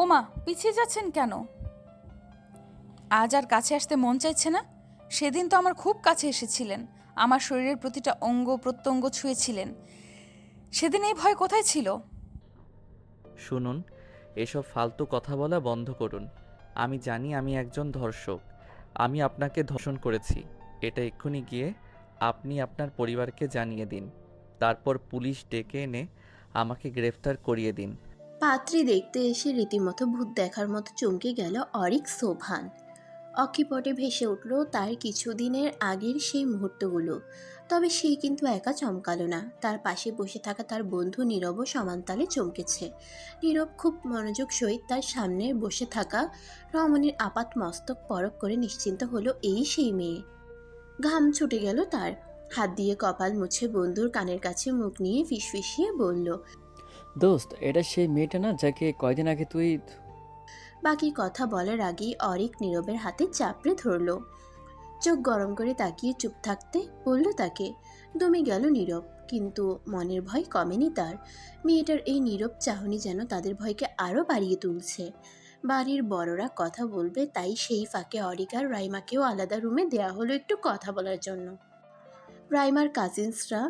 ওমা, পিছিয়ে যাচ্ছেন কেন? আজ আর কাছে আসতে মন চাইছে না? সেদিন তো আমার খুব কাছে এসেছিলেন, আমার শরীরের প্রতিটা অঙ্গ প্রত্যঙ্গ ছুঁয়েছিলেন। সেদিন এই ভয় কোথায় ছিল? শুনুন, এসব ফালতু কথা বলা বন্ধ করুন। আমি জানি আমি একজন ধর্ষক। আমি আপনাকে ধর্ষণ করেছি। এটা এক্ষুনি গিয়ে আপনি আপনার পরিবারকে জানিয়ে দিন। তারপর পুলিশ ডেকে এনে আমাকে গ্রেফতার করিয়ে দিন। পাত্রী দেখতে এসে রীতিমতো ভূত দেখার মতো চমকে গেল অরিক সোভান। অক্কিপটে ভেসে উঠল তার কিছুদিনের আগের সেই মুহূর্তগুলো। তবে সে কিন্তু একা চমকালো না, তার পাশে বসে থাকা তার বন্ধু নীরবও সমানতালে চমকেছে। নীরব খুব মনোযোগ সহিত তার সামনে বসে থাকা রমণীর আপাত মস্তক পরখ করে নিশ্চিন্ত হলো এই সেই মেয়ে। ঘাম ছুটে গেল তার। হাত দিয়ে কপাল মুছে বন্ধুর কানের কাছে মুখ নিয়ে ফিসফিসিয়ে বলল। দোস্ত, এটা সেই মেয়েটা না যাকে কয়দিন আগে তুই... বাকি কথা বলার আগেই অরিক নীরবের হাতে চাপড়ে ধরল। চোখ গরম করে তাকিয়ে চুপ থাকতে বলল তাকে। দমে গেল নীরব, কিন্তু মনের ভয় কমেনি তার। মেয়েটার এই নীরব চাহনি যেন তাদের ভয়কে আরও বাড়িয়ে তুলছে। বাড়ির বড়রা কথা বলবে, তাই সেই ফাঁকে অরিক আর রাইমাকেও আলাদা রুমে দেয়া হলো একটু কথা বলার জন্য। রাইমার কাজিনসরা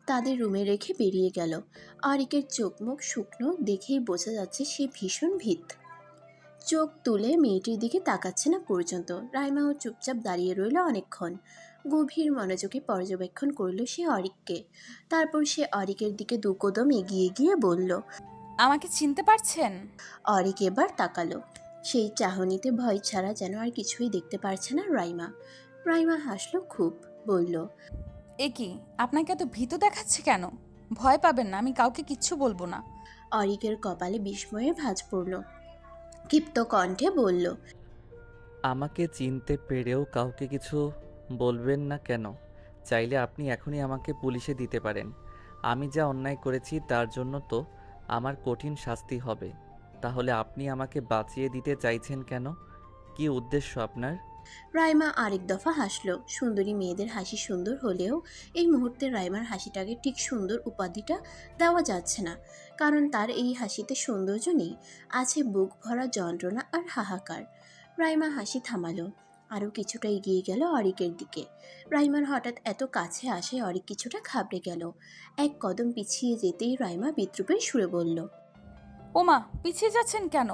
তাদের রুমে রেখে বেরিয়ে গেল। অরিকের চোখ মুখ শুকনো দেখেই বোঝা যাচ্ছে সে ভীষণ ভীত। চোখ তুলে মেয়েটির দিকে তাকাচ্ছে না পর্যন্ত। রাইমাও চুপচাপ দাঁড়িয়ে রইল অনেকক্ষণ। গভীর মনোযোগে পর্যবেক্ষণ করল সে অরিককে। তারপর সে অরিকের দিকে দু কদম এগিয়ে গিয়ে বলল। আমাকে চিনতে পারছেন? অরিক এবার তাকালো। সেই চাহনিতে ভয় ছাড়া যেন আর কিছুই দেখতে পারছে না রাইমা। রাইমা হাসলো খুব, বলল। এ কি, আপনাকে এত ভীত দেখাচ্ছে কেন? ভয় পাবেন না, আমি কাউকে কিচ্ছু বলবো না। অরিকের কপালে বিস্ময়ের ভাঁজ পড়ল। ক্ষিপ্ত কণ্ঠে বলল। আমাকে চিনতে পেরেও কাউকে কিছু বলবেন না কেন? চাইলে আপনি এখনই আমাকে পুলিশে দিতে পারেন। আমি যা অন্যায় করেছি তার জন্য তো আমার কঠিন শাস্তি হবে। তাহলে আপনি আমাকে বাঁচিয়ে দিতে চাইছেন কেন? কী উদ্দেশ্য আপনার? রাইমা আরেক দফা হাসলো। সুন্দরী মেয়েদের হাসি সুন্দর হলেও এই মুহূর্তে রাইমার হাসিটাকে ঠিক সুন্দর উপাধিটা দেওয়া যাচ্ছে না, কারণ তার এই হাসিতে সৌন্দর্য নেই, আছে বুক ভরা যন্ত্রণা আর হাহাকার। রাইমা হাসি থামালো, আরও কিছুটা এগিয়ে গেল অরিকের দিকে। রাইমার হঠাৎ এত কাছে আসে অরিক কিছুটা ঘাবড়ে গেল। এক কদম পিছিয়ে যেতেই রাইমা বিদ্রূপের সুরে বলল। ওমা, পিছিয়ে যাচ্ছেন কেন?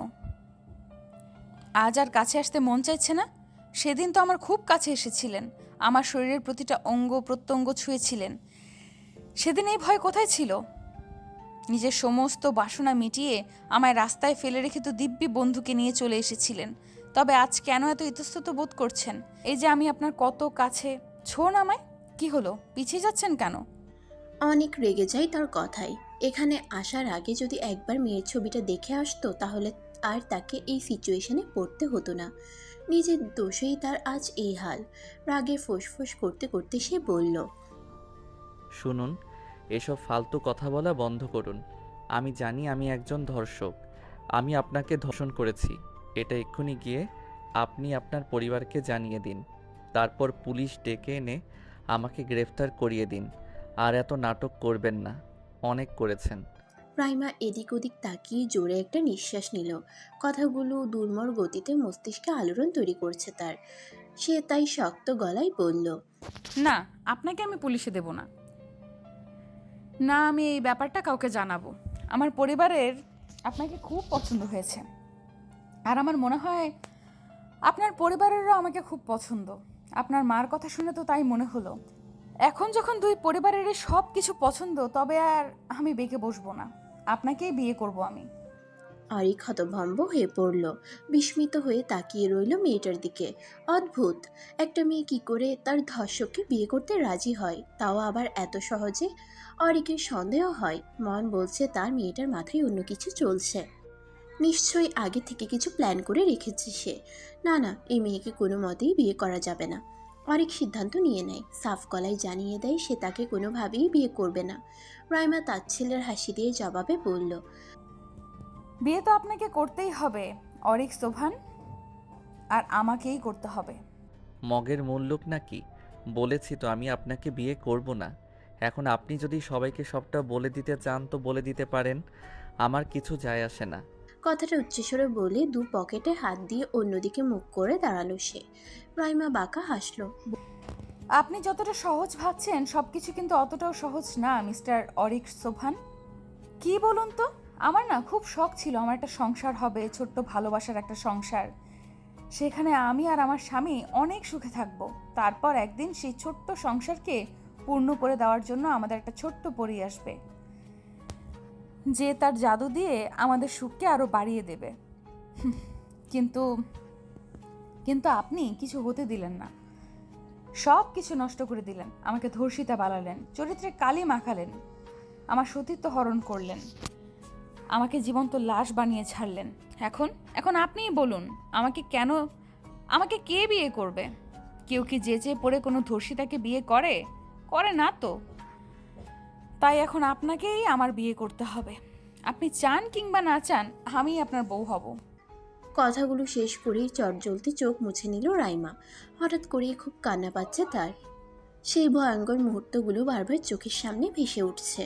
আজ আর কাছে আসতে মন চাইছে না? সেদিন তো আমার খুব কাছে এসেছিলেন, আমার শরীরের প্রতিটা অঙ্গ প্রত্যঙ্গ ছুঁয়েছিলেন। সেদিন এই ভয় কোথায় ছিল? নিজের সমস্ত বাসনা মিটিয়ে আমায় রাস্তায় ফেলে রেখে তো দিব্যি বন্ধুকে নিয়ে চলে এসেছিলেন। তবে আজ কেন এত ইতস্তত বোধ করছেন? এই যে আমি আপনার কত কাছে। ছোন আমায়। কি হলো, পিছিয়ে যাচ্ছেন কেন? অনেক রেগে যায় তার কথায়। এখানে আসার আগে যদি একবার মেয়ের ছবিটা দেখে আসতো তাহলে আর তাকে এই সিচুয়েশনে পড়তে হতো না। নিজের দোষেই তার আজ এই হাল। রাগে ফোঁস করতে করতে সে বলল। শুনুন, এসব ফালতু কথা বলা বন্ধ করুন। আমি জানি আমি একজন ধর্ষক। আমি আপনাকে ধর্ষণ করেছি। এটা এক্ষুনি গিয়ে আপনি আপনার পরিবারকে জানিয়ে দিন। তারপর পুলিশ ডেকে এনে আমাকে গ্রেফতার করিয়ে দিন। আর এত নাটক করবেন না, অনেক করেছেন। রাইমা এদিক ওদিক তাকিয়ে জোরে একটা নিঃশ্বাস নিল। কথাগুলো দুর্মর গতিতে মস্তিষ্কে আলোড়ন তৈরি করছে তার। সে তাই শক্ত গলায় বলল। না, আপনাকে আমি পুলিশে দেব না। না, আমি এই ব্যাপারটা কাউকে জানাবো। আমার পরিবারের আপনাকে খুব পছন্দ হয়েছে, আর আমার মনে হয় আপনার পরিবারেরও আমাকে খুব পছন্দ। আপনার মার কথা শুনে তো তাই মনে হলো। এখন যখন দুই পরিবারেরই সব কিছু পছন্দ, তবে আর আমি বেঁকে বসবো না, আপনাকেই বিয়ে করব আমি। অরিক হতভম্ব হয়ে পড়ল। বিস্মিত হয়ে তাকিয়ে রইল মেয়েটার দিকে। অদ্ভুত, একটা মেয়ে কি করে তার ধর্ষককে বিয়ে করতে রাজি হয়, তাও আবার এত সহজে। অরিকের সন্দেহ হয়, মন বলছে তার মেয়েটার মাথায় অন্য কিছু চলছে। নিশ্চয়ই আগে থেকে কিছু প্ল্যান করে রেখেছে সে। না না, এই মেয়েকে কোনো মতেই বিয়ে করা যাবে না। অরিক সিদ্ধান্ত নিয়ে নেয়, সাফ গলায় জানিয়ে দেয় সে তাকে কোনোভাবেই বিয়ে করবে না। রাইমা তাচ্ছিল্যের হাসি দিয়ে জবাবে বলল। বিয়ে তো আপনাকে করতেই হবে, অরিক সোভান, আর আমাকেই করতে হবে। মগের মূল লোক নাকি? বলেছি তো আমি আপনাকে বিয়ে করব না। এখন আপনি যদি সবাইকে সবটা বলে দিতে চান তো বলে দিতে পারেন, আমার কিছু যায় আসে না। কথাটা উচ্চস্বরে বলে দু পকেটে হাত দিয়ে অন্যদিকে মুখ করে দাঁড়ালো সে। রাইমা বাঁকা হাসলো। আপনি যতটা সহজ ভাবছেন সব কিছু কিন্তু অতটাও সহজ না মিস্টার অরিক সোভান। কি বলুন তো, আমার না খুব শখ ছিল আমার একটা সংসার হবে, ছোট্ট ভালোবাসার একটা সংসার। সেখানে আমি আর আমার স্বামী অনেক সুখে থাকবো। তারপর একদিন সেই ছোট্ট সংসারকে পূর্ণ করে দেওয়ার জন্য আমাদের একটা ছোট্ট পরী আসবে, যে তার জাদু দিয়ে আমাদের সুখকে আরো বাড়িয়ে দেবে। হুম, কিন্তু কিন্তু আপনি কিছু হতে দিলেন না, সব কিছু নষ্ট করে দিলেন। আমাকে ধর্ষিতা বানালেন, চরিত্রে কালি মাখালেন, আমার সতীত্ব হরণ করলেন, আমাকে জীবন্ত লাশ বানিয়ে ছাড়লেন। এখন এখন আপনিই বলুন, আমাকে কে বিয়ে করবে? কেউ কি যেচে পড়ে কোনো ধর্ষিতাকে বিয়ে করে? করে না তো। তাই এখন আপনাকেই আমার বিয়ে করতে হবে। আপনি চান কিংবা না চান, আমিই আপনার বউ হব। কথাগুলো শেষ করেই চটজলতি চোখ মুছে নিল রাইমা। হঠাৎ করেই খুব কান্না পাচ্ছে তার। সেই ভয়ঙ্কর মুহূর্তগুলো বারবার চোখের সামনে ভেসে উঠছে।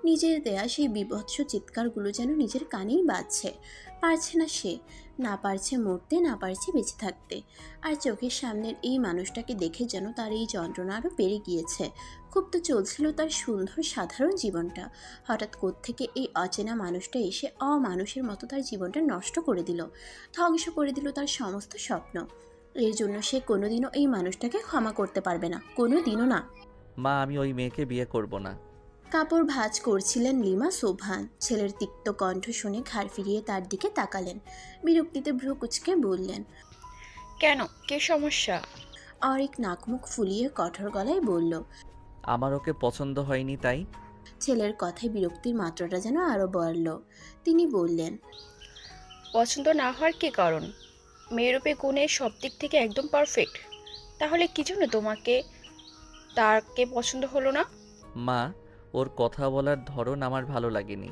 নিজের দেয়া সেই বীভৎস চিৎকারগুলো যেন নিজের কানেই বাজছে। পারছে না সে, না পারছে মরতে, না পারছে বেঁচে থাকতে। আর চোখের সামনের এই মানুষটাকে দেখে যেন তার এই যন্ত্রণা আরও বেড়ে গিয়েছে। খুব তো চলছিল তার সুন্দর সাধারণ জীবনটা, হঠাৎ কোত্থেকে এই অচেনা মানুষটা এসে অমানুষের মতো তার জীবনটা নষ্ট করে দিল, ধ্বংস করে দিল তার সমস্ত স্বপ্ন। এর জন্য সে কোনোদিনও এই মানুষটাকে ক্ষমা করতে পারবে না, কোনোদিনও না। মা, আমি ওই মেয়েকে বিয়ে করব না। কাপড় ভাঁজ করছিলেন লিমা সোভান। ছেলের তিক্ত কণ্ঠ শুনে ঘাড় ফিরিয়ে তার দিকে তাকালেন। বিরক্তিতে ভ্রু কুচকে বললেন, কেন, কি সমস্যা? অরিক নাকমুখ ফুলিয়ে কঠোর গলায় বলল। আমার ওকে পছন্দ হয়নি তাই। ছেলের কথায় বিরক্তির মাত্রাটা যেন আরও বাড়ল। তিনি বললেন, পছন্দ না হওয়ার কি কারণ? মেয়েরূপে গুণে সব দিক থেকে একদম পারফেক্ট। তাহলে কি জন্য তাকে পছন্দ হলো না? মা, ওর কথা বলার ধরন আমার ভালো লাগেনি।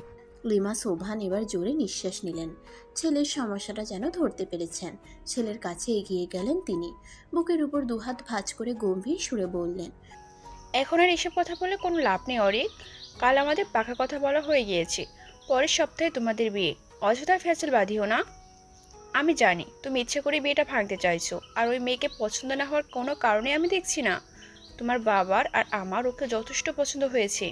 লিমা সোভান এবার জোরে নিঃশ্বাস নিলেন। ছেলের সমস্যাটা যেন ধরতে পেরেছেন। ছেলের কাছে এগিয়ে গেলেন তিনি। বুকের উপর দুহাত ভাঁজ করে গম্ভীর সুরে বললেন, এখন আর এসব কথা বলে কোনো লাভ নেই অরিক। কাল আমাদের পাকা কথা বলা হয়ে গিয়েছে, পরের সপ্তাহে তোমাদের বিয়ে। অযথা ফ্যাসেল বাঁধিও না। আমি জানি তুমি ইচ্ছে করে বিয়েটা ভাঙতে চাইছো, আর ওই মেয়েকে পছন্দ না হওয়ার কোনো কারণে আমি দেখছি না। তোমার বাবার আর আমার ওকে যথেষ্ট পছন্দ হয়েছে।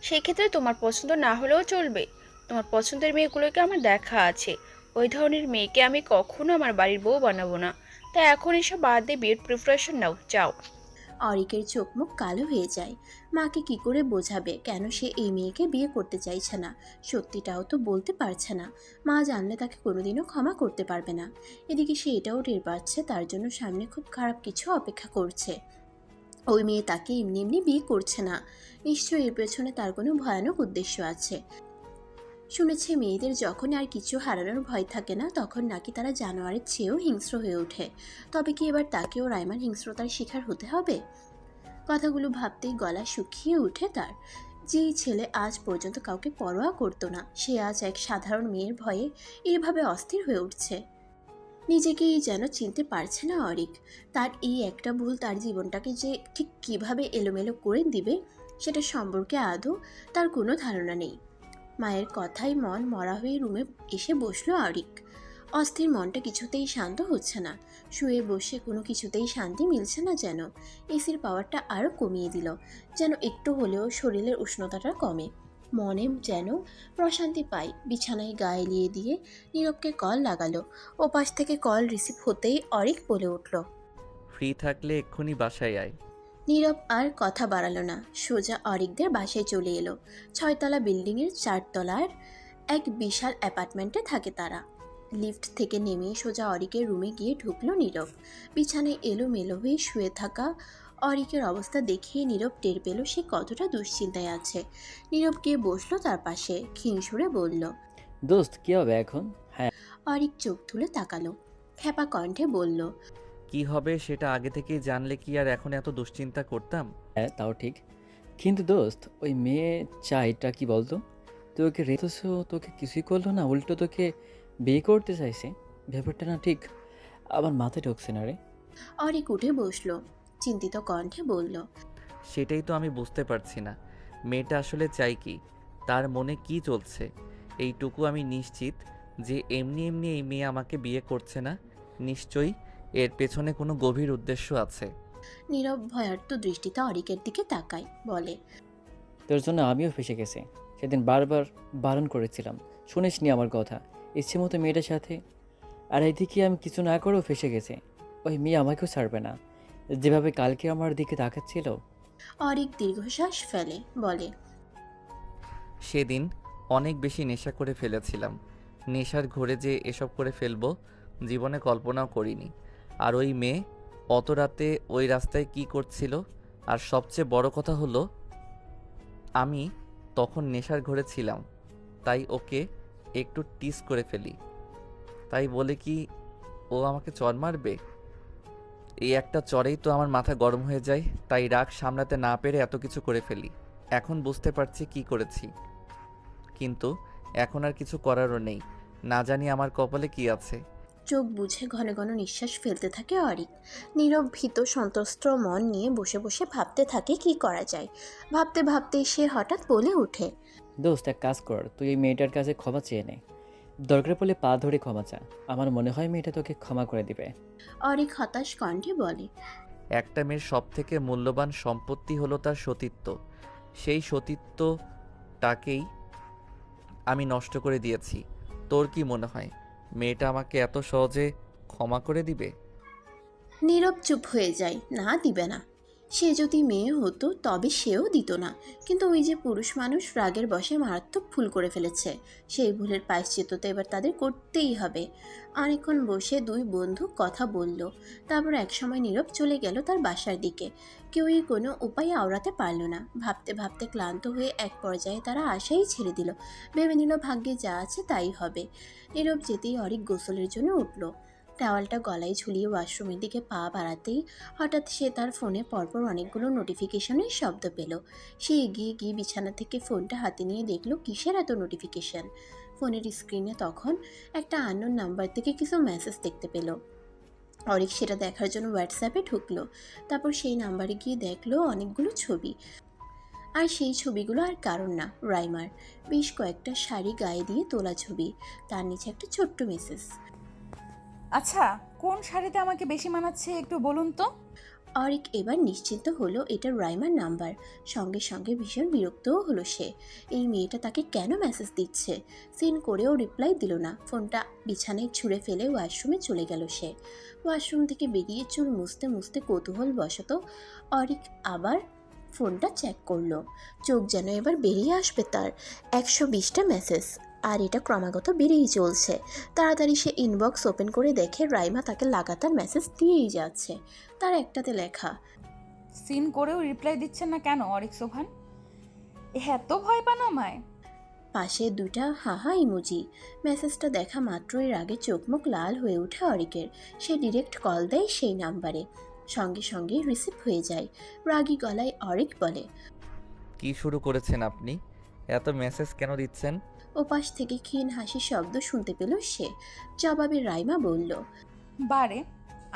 সেই ক্ষেত্রে তোমার পছন্দ না হলেও চলবে। তোমার পছন্দের মেয়েগুলোকে আমার দেখা আছে। ওই ধরনের মেয়েকে আমি কখনো আমার বাড়ির বউ বানাবো না। তাই এখন এসব বাদ দিয়ে বিয়ের প্রিপারেশন নাও, যাও। অরিকের চোখ মুখ কালো হয়ে যায়। মাকে কি করে বোঝাবে কেন সে এই মেয়েকে বিয়ে করতে চাইছে না? সত্যিটাও তো বলতে পারছে না। মা জানলে তাকে কোনোদিনও ক্ষমা করতে পারবে না। এদিকে সে এটাও টের পাচ্ছে তার জন্য সামনে খুব খারাপ কিছু অপেক্ষা করছে। ওই মেয়ে তাকে এমনি এমনি বিয়ে করছে না, নিশ্চয়ই এর পেছনে তার কোনো ভয়ানক উদ্দেশ্য আছে। শুনেছে মেয়েদের যখন আর কিছু হারানোর ভয় থাকে না তখন নাকি তারা জানোয়ারের চেয়েও হিংস্র হয়ে ওঠে। তবে কি এবার তাকেও রাইমার হিংস্রতার শিকার হতে হবে? কথাগুলো ভাবতেই গলা শুকিয়ে ওঠে তার। যেই ছেলে আজ পর্যন্ত কাউকে পরোয়া করতো না, সে আজ এক সাধারণ মেয়ের ভয়ে এইভাবে অস্থির হয়ে উঠছে। নিজেকেই যেন চিনতে পারছে না অরিক। তার এই একটা ভুল তার জীবনটাকে যে ঠিক কিভাবে এলোমেলো করে দিবে সেটা সম্পর্কে আদৌ তার কোনো ধারণা নেই। মায়ের কথায় মন মরা হয়ে রুমে এসে বসলো অরিক। অস্থির মনটা কিছুতেই শান্ত হচ্ছে না। শুয়ে বসে কোনো কিছুতেই শান্তি মিলছে না যেন। এসির পাওয়ারটা আরও কমিয়ে দিল, যেন একটু হলেও শরীরের উষ্ণতাটা কমে। মনে যেন প্রশান্তি পাই। বিছানায় গা এলিয়ে দিয়ে নীরবকে কল লাগালো। ওপাশ থেকে কল রিসিভ হতেই অরিক বলে উঠল, ফ্রি থাকলে এক্ষুনি বাসায় আয়। নীরব আর কথা বাড়ালো না, সোজা অরিকদের বাসায় চলে এলো। 6তলা বিল্ডিংয়ের 4তলার এক বিশাল অ্যাপার্টমেন্টে থাকে তারা। লিফট থেকে নেমে সোজা অরিকের রুমে গিয়ে ঢুকলো নীরব। বিছানায় এলোমেলো হয়ে শুয়ে থাকা অরিকের অবস্থা দেখেই নীরব টের পেল সে কতটা দুশ্চিন্তায় আছে। নীরব গিয়ে বসলো তার পাশে, ক্ষীণ সুরে বলল, দোস্ত কি হবে এখন? হ্যাঁ, অরিক চোখ তুলে তাকালো, খ্যাপা কণ্ঠে বলল, কি হবে সেটা আগে থেকেই জানলে কি আর এখন এত দুশ্চিন্তা করতাম? হ্যাঁ তাও ঠিক, কিন্তু দোস্ত ওই মেয়ে চাইটা কি বলতো? তুই ওকে রেখেছো, তোকে কিছুই করলো না, উল্টো তোকে বিয়ে করতে চাইছে। ব্যাপারটা না ঠিক আমার মাথায় ঢুকছে না রে। অরিক উঠে বসলো, চিন্তিত কণ্ঠে বলল, সেটাই তো আমি বুঝতে পারছি না। মেয়েটা আসলে চাই কি? তার মনে কি চলছে? এইটুকু আমি নিশ্চিত যে এমনি এমনি এই মেয়ে আমাকে বিয়ে করছে না, নিশ্চয়ই এর পেছনে কোনো গভীর উদ্দেশ্য আছে। নীরব ভয়ার্ত দৃষ্টিতে অরিকের দিকে তাকায়, বলে, তোর জন্য আমিও ফেসে গেছি। সেদিন বারবার বারণ করেছিলাম, শুনিসনি আমার কথা। ইচ্ছে মতো মেয়েটার সাথে। আর এদিকে আমি কিছু না করেও ফেসে গেছি। ওই মেয়ে আমাকেও ছাড়বে না, যেভাবে কালকে আমার দিকে তাকাচ্ছিল। অরিক দীর্ঘশ্বাস ফেলে, বলে, সেদিন অনেক বেশি নেশা করে ফেলেছিলাম। নেশার ঘোরে যে এসব করে ফেলবো জীবনে কল্পনাও করিনি। আর ওই মেয়ে অত রাতে ওই রাস্তায় কি করছিল? আর সবচেয়ে বড় কথা হলো আমি তখন নেশার ঘোরে ছিলাম, তাই ওকে একটু টিস করে ফেলি। তাই বলে কি ও আমাকে চড় মারবে? এই একটা চড়েই তো আমার মাথা গরম হয়ে যায়, তাই রাগ সামলাতে না পেরে এত কিছু করে ফেলি। এখন বুঝতে পারছি কি করেছি, কিন্তু এখন আর কিছু করারও নেই। না জানি আমার কপালে কি আছে। চোখ বুঝে ঘন ঘন নিঃশ্বাস ফেলতে থাকে অরিক। নীরব ভীত সন্ত্রস্ত মন নিয়ে বসে বসে ভাবতে থাকে কি করা যায়। ভাবতে ভাবতেই সে হঠাৎ বলে ওঠে, দোস্ত, এক কাজ কর, তুই এই মেয়েটার কাছে ক্ষমা চেয়ে নে। দরকার পড়লে পা ধরে ক্ষমা চা। আমার মনে হয় মেয়েটা তোকে ক্ষমা করে দিবে। অরিক হতাশ কণ্ঠে বলে, একটা মেয়ের সবথেকে মূল্যবান সম্পত্তি হলো তার সতীত্ব। সেই সতীত্বটাকেই আমি নষ্ট করে দিয়েছি। তোর কি মনে হয় মেয়েটা আমাকে এত সহজে ক্ষমা করে দিবে? নীরব চুপ হয়ে যায়, না দিবে না। সে যদি মেয়ে হতো তবে সেও দিত না, কিন্তু ওই যে পুরুষ মানুষ রাগের বশে মারাত্মক ভুল করে ফেলেছে, সেই ভুলের প্রায়শ্চিত্ত তো এবার তাদের করতেই হবে। অনেকক্ষণ বসে দুই বন্ধু কথা বলল। তারপর একসময় নীরব চলে গেল তার বাসার দিকে। কেউই কোনো উপায় আওড়াতে পারল না। ভাবতে ভাবতে ক্লান্ত হয়ে এক পর্যায়ে তারা আশাই ছেড়ে দিল। ভেবে নিল ভাগ্যে যা আছে তাই হবে। নীরব যেতেই অরিক গোসলের জন্য উঠল। টাওয়ালটা গলায় ঝুলিয়ে ওয়াশরুমের দিকে পা বাড়াতেই হঠাৎ সে তার ফোনে পরপর অনেকগুলো নোটিফিকেশনের শব্দ পেল। সে এগিয়ে গিয়ে বিছানা থেকে ফোনটা হাতে নিয়ে দেখল কিসের এত নোটিফিকেশন। ফোনের স্ক্রিনে তখন একটা আননোন নাম্বার থেকে কিছু মেসেজ দেখতে পেল। অরিক সেটা দেখার জন্য হোয়াটসঅ্যাপে ঢুকলো। তারপর সেই নাম্বারে গিয়ে দেখলো অনেকগুলো ছবি। আর সেই ছবিগুলো আর কারণ না, রাইমার। বেশ কয়েকটা শাড়ি গায়ে দিয়ে তোলা ছবি। তার নিচে একটা ছোট্ট মেসেজ। আচ্ছা, কোন শাড়িতে আমাকে বেশি মানাচ্ছে একটু বলুন তো? অরিক এবার নিশ্চিন্ত হলো এটা রাইমার নাম্বার। সঙ্গে সঙ্গে ভীষণ বিরক্তও হলো সে। এই মেয়েটা তাকে কেন মেসেজ দিচ্ছে? সিন করেও রিপ্লাই দিল না। ফোনটা বিছানায় ছুঁড়ে ফেলে ওয়াশরুমে চলে গেল সে। ওয়াশরুম থেকে বেরিয়ে চুল মুছতে মুছতে কৌতূহল বশত অরিক আবার ফোনটা চেক করলো। চোখ যেন এবার বেরিয়ে আসবে তার। 120টা মেসেজ, আর এটা ক্রমাগত বেড়েই চলছে। তাড়াতাড়ি সে ইনবক্স ওপেন করে দেখে রাইমা তাকে লাগাতার মেসেজ দিয়েই যাচ্ছে। তার একটাতে লেখা, সিন করেও রিপ্লাই দিচ্ছেন না কেন অরিক সোভান? এত ভয় পান আমায়? পাশে দুটা হাহা ইমোজি। মেসেজটা দেখা মাত্রই রাগে চোখ মুখ লাল হয়ে ওঠে অরিকের। সে ডিরেক্ট কল দেয় সেই নাম্বারে। সঙ্গে সঙ্গে রিসিভ হয়ে যায়। রাগী গলায় অরিক বলে, কি শুরু করেছেন আপনি? এত মেসেজ কেন দিচ্ছেন? ওপাশ থেকে ক্ষীণ হাসির শব্দ শুনতে পেল সে। জবাবে রাইমা বলল, বারে,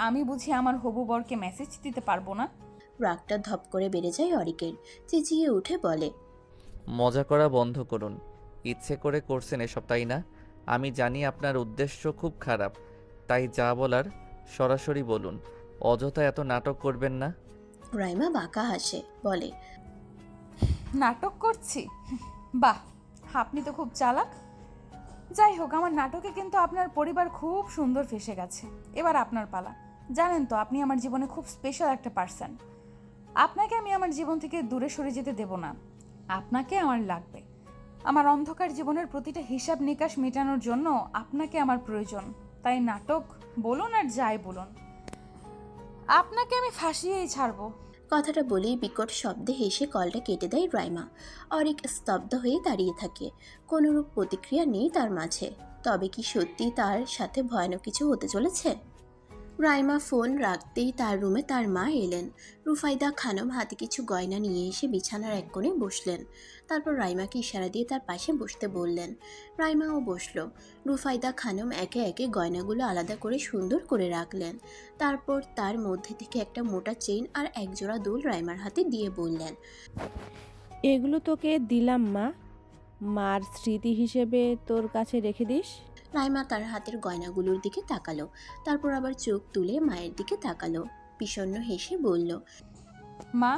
আমি বুঝি আমার হবু বরকে মেসেজ দিতে পারবো না? রাগটা ধপ করে বেড়ে যায় অরিকের। চেঁচিয়ে উঠে বলে, মজা করা বন্ধ করুন। ইচ্ছে করে করছেন এসব, তাই না? আমি জানি আপনার উদ্দেশ্য খুব খারাপ, তাই যা বলার সরাসরি বলুন। অযথা এত নাটক করবেন না। রাইমা বাঁকা হাসে, বলে, নাটক করছি? বাহ, আপনি তো খুব চালাক। যাই হোক, আমার নাটকে কিন্তু আপনার পরিবার খুব সুন্দর ফেসে গেছে। এবার আপনার পালা। জানেন তো আপনি আমার জীবনে খুব স্পেশাল একটা পার্সন। আপনাকে আমি আমার জীবন থেকে দূরে সরে যেতে দেব না। আপনাকে আমার লাগবে। আমার অন্ধকার জীবনের প্রতিটা হিসাব নিকাশ মেটানোর জন্য আপনাকে আমার প্রয়োজন। তাই নাটক বলুন আর যাই বলুন, আপনাকে আমি ফাঁসিয়েই ছাড়বো। কথাটা বলেই বিকট শব্দে হেসে কলটা কেটে দেয় রাইমা। অরিক স্তব্ধ হয়ে দাঁড়িয়ে থাকে। কোনোরূপ প্রতিক্রিয়া নেই তার মাঝে। তবে কি সত্যি তার সাথে ভয়ানক কিছু হতে চলেছে? রাইমা ফোন রাখতেই তার রুমে তার মা এলেন। রুফাইদা খানম হাতে কিছু গয়না নিয়ে এসে বিছানার এক কোণে বসলেন। তারপর রাইমাকে ইশারা দিয়ে তার পাশে বসতে বললেন। রাইমাও বসল। রুফাইদা খানম একে একে গয়নাগুলো আলাদা করে সুন্দর করে রাখলেন। তারপর তার মধ্যে থেকে একটা মোটা চেইন আর একজোড়া দুল রাইমার হাতে দিয়ে বললেন, এগুলো তোকে দিলাম মা, মার স্মৃতি হিসেবে তোর কাছে রেখে দিস। রাইমা তার হাতের গয়নাগুলোর দিকে তাকালো, তারপর আবার চোখ তুলে মায়ের দিকে তাকালো, বিষণ্ণ হেসে বলল, মা,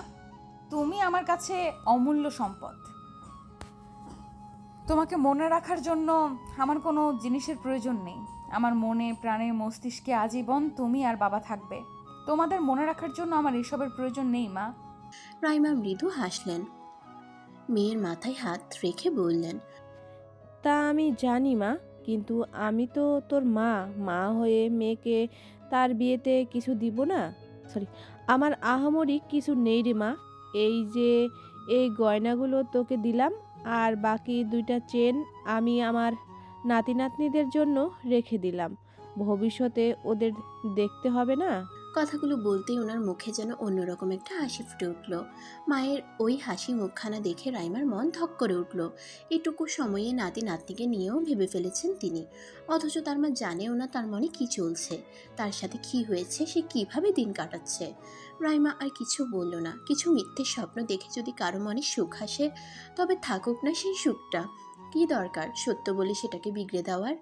তুমি আমার কাছে অমূল্য সম্পদ। তোমাকে মনে রাখার জন্য আমার কোনো জিনিসের প্রয়োজন নেই। আমার মনে, প্রাণে, মস্তিষ্কে আজীবন তুমি আর বাবা থাকবে। তোমাদের মনে রাখার জন্য আমার এসবের প্রয়োজন নেই মা। রাইমা মৃদু হাসলেন, মেয়ের মাথায় হাত রেখে বললেন, তা আমি জানি মা, কিন্তু আমি তো তোর মা। মা হয়ে মেয়েকে তার বিয়েতে কিছু দিব না? সরি, আমার আহামরি কিছু নেই রে মা। এই যে এই গয়নাগুলো তোকে দিলাম, আর বাকি 2টা চেন আমি আমার নাতি নাতনিদের জন্য রেখে দিলাম। ভবিষ্যতে ওদের দেখতে হবে না? কথাগুলো বলতেই ওনার মুখে যেন অন্যরকম একটা হাসি ফুটে উঠল। মায়ের ওই হাসি মুখখানা দেখে রাইমার মন ধক করে উঠল। এটুকু সময়ে নাতি নাতনিকে নিয়েও ভেবে ফেলেছেন তিনি, অথচ তার মা জানেও না তার মনে কি চলছে, তার সাথে কি হয়েছে, সে কিভাবে দিন কাটাচ্ছে। রাইমা আর কিছু বলল না। কিছু মিথ্যে স্বপ্ন দেখে যদি কারো মনে সুখ আসে, তবে থাকুক না সেই সুখটা। কি দরকার সত্য বলে সেটাকে বিগড়ে দেওয়ার।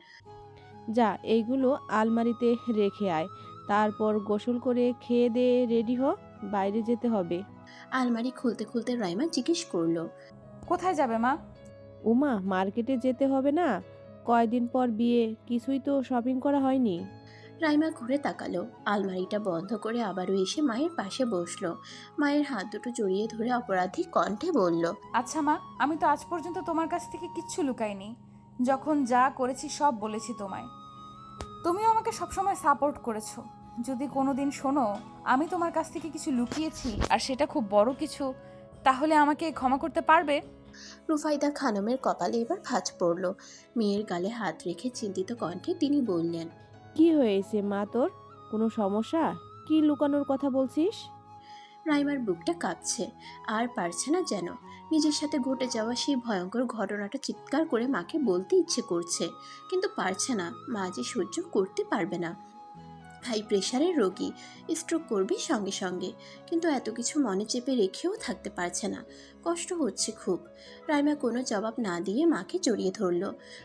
যা, এইগুলো আলমারিতে রেখে আয়, তারপর গোসল করে খেয়ে দিয়ে রেডি হ, বাইরে যেতে হবে। আলমারি খুলতে খুলতে রাইমা জিজ্ঞেস করলো, কোথায় যাবে মা? উমা, মার্কেটে যেতে হবে না? কয়দিন পর বিয়ে, কিছুই তো শপিং করা হয়নি। রাইমা ঘুরে তাকালো, আলমারিটা বন্ধ করে আবারও এসে মায়ের পাশে বসলো। মায়ের হাত দুটো জড়িয়ে ধরে অপরাধী কণ্ঠে বলল, আচ্ছা মা, আমি তো আজ পর্যন্ত তোমার কাছ থেকে কিচ্ছু লুকাইনি। যখন যা করেছি সব বলেছি তোমায়। তুমিও আমাকে সবসময় সাপোর্ট করেছো। যদি কোনো দিন শোনো আমি তোমার কাছ থেকে কিছু লুকিয়েছি আর সেটা খুব বড় কিছু, তাহলে আমাকে ক্ষমা করতে পারবে? রুফাইদা খানমের কপালে এবার ভাঁজ পড়ল। মেয়ের গালে হাত রেখে চিন্তিত কণ্ঠে তিনি বললেন, কি হয়েছে মা তোর? কোনো সমস্যা? কি লুকানোর কথা বলছিস? রাইমার বুকটা কাঁপছে, আর পারছে না যেন। নিজের সাথে ঘটে যাওয়া সেই ভয়ঙ্কর ঘটনাটা চিৎকার করে মাকে বলতে ইচ্ছে করছে, কিন্তু পারছে না। মা যে সহ্য করতে পারবে না। হাই প্রেশারের রোগী, স্ট্রোক করবে সঙ্গে সঙ্গে, কিন্তু এত কিছু মনে চেপে রেখেও থাকতে পারছে না। কষ্ট হচ্ছে খুব। রাইমা কোনো জবাব না দিয়ে মাকে জড়িয়ে ধরল।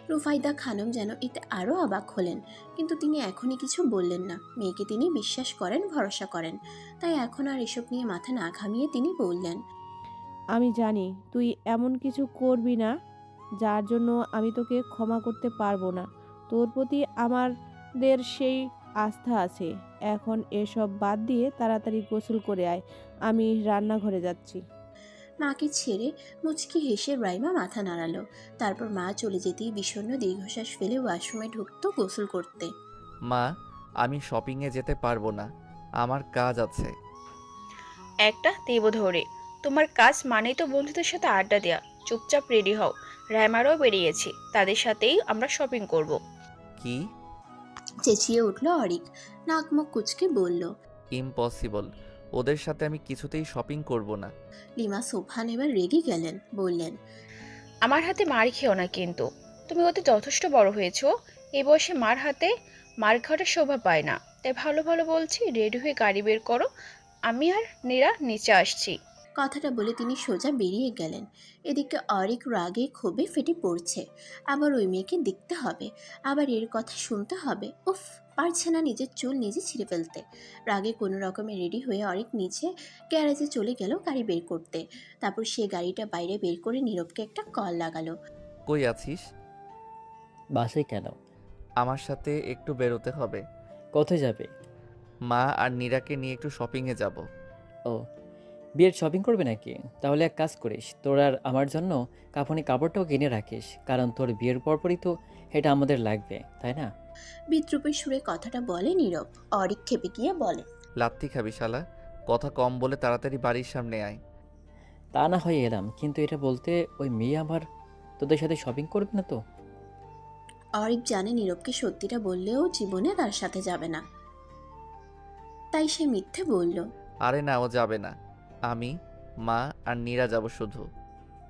রুফাইদা খানম যেন এতে আরও অবাক হলেন, কিন্তু তিনি এখনই কিছু বললেন না। মেয়েকে তিনি বিশ্বাস করেন, ভরসা করেন, তাই এখন আর এসব নিয়ে মাথা না ঘামিয়ে তিনি বললেন, আমি জানি তুই এমন কিছু করবি না যার জন্য আমি তোকে ক্ষমা করতে পারবো না। তোর প্রতি আমাদের সেই আস্থা আছে। এখন এসব বাদ দিয়ে তাড়াতাড়ি গোসল করে আয়, আমি রান্নাঘরে যাচ্ছি। মাকে ছেড়ে মুচকি হেসে রাইমা মাথা নাড়ালো। তারপর মা চলে যেতেই বিষণ্ণ দীর্ঘশ্বাস ফেলে ওয়াশরুমে ঢুকতো গোসল করতে। মা, আমি শপিংয়ে যেতে পারবো না, আমার কাজ আছে। একটা দেব ধরে, তোমার কাজ মানেই তো বন্ধুদের সাথে আড্ডা দেওয়া। চুপচাপ রেডি হও, রাইমারও বেরিয়েছি, তাদের সাথেই আমরা শপিং করব। কি? চেঁচিয়ে উঠল অরিক, নাক মুখ কুচকে বলল। ইম্পসিবল, ওদের সাথে আমি কিছুতেই শপিং করব না। লিমা সোফান এবার রেগে গেলেন, বললেন, আমার হাতে মার খেও না কিন্তু। তুমি ওতে যথেষ্ট বড় হয়েছো, এই বয়সে মার হাতে মার খাওয়াটা শোভা পায় না। তাই ভালো ভালো বলছি, রেডি হয়ে গাড়ি বের করো, আমি আর নীরা নিচে আসছি। কথাটা বলে তিনি সোজা বেরিয়ে গেলেন। এদিকে অরিক রাগে ক্ষোভে ফেটে পড়ছে। আবার ওই মেয়েকে দেখতে হবে, আবার এর কথা শুনতে হবে। উফ, পারছে না নিজের চুল নিজে ছিঁড়ে ফেলতে। রাগে কোনো রকমে রেডি হয়ে অরিক নিচে গ্যারেজে চলে গেল গাড়ি বের করতে। তারপর সে গাড়িটা বাইরে বের করে নীরবকে একটা কল লাগালো। কই আছিস? বাসায় কেন? আমার সাথে একটু বেরোতে হবে। কোথায় যাবে? মা আর নীরাকে নিয়ে একটু শপিংয়ে যাব। ও, বিয়ের শপিং করবে নাকি? তাহলে এক কাজ করিস, তোর আর আমার জন্য কাফনি কাপড়টাও কিনে রাখিস, কারণ তোর বিয়ের পরপরই তো এটা আমাদের লাগবে, তাই না? বিদ্রুপের সুরে কথাটা বলে নীরব। অরিক খেপে গিয়ে বলে, লাত্তি খাবি শালা, কথা কম বলে তাড়াতাড়ি বাড়ির সামনে আয়। তা না হয় এলাম, কিন্তু এটা বলতে ওই মেয়ে আবার তোদের সাথে শপিং করবে না তো? অরিক জানে নীরবকে সত্যিটা বললেও জীবনে তার সাথে যাবে না, তাই সে মিথ্যে বলল। আরে না, ও যাবে না, আমি, মা আর নীরা যাব শুধু।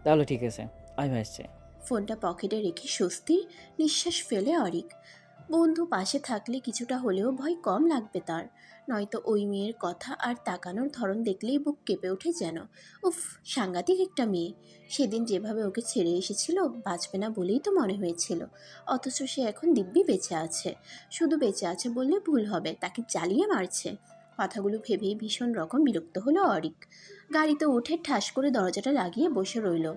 তাহলে ঠিক আছে, আমি আসছি। ফোনটা পকেটে রেখে স্বস্তির নিঃশ্বাস ফেলে অরিক। বন্ধু পাশে থাকলে কিছুটা হলেও ভয় কম লাগবে তার, নয়তো ওই মেয়ের কথা আর তাকানোর ধরন দেখলেই বুক কেঁপে ওঠে যেন। উফ, সাংঘাতিক একটা মেয়ে। সেদিন যেভাবে ওকে ছেড়ে এসেছিল, বাঁচবে না বলেই তো মনে হয়েছিল, অথচ সে এখন দিব্যি বেঁচে আছে। শুধু বেঁচে আছে বললে ভুল হবে, তাকে জ্বালিয়ে মারছে। কথাগুলো ভেবেই ভীষণ রকম বিরক্ত হলো অরিক। গাড়িতে উঠে ঠাস করে দরজাটা লাগিয়ে বসে রইল।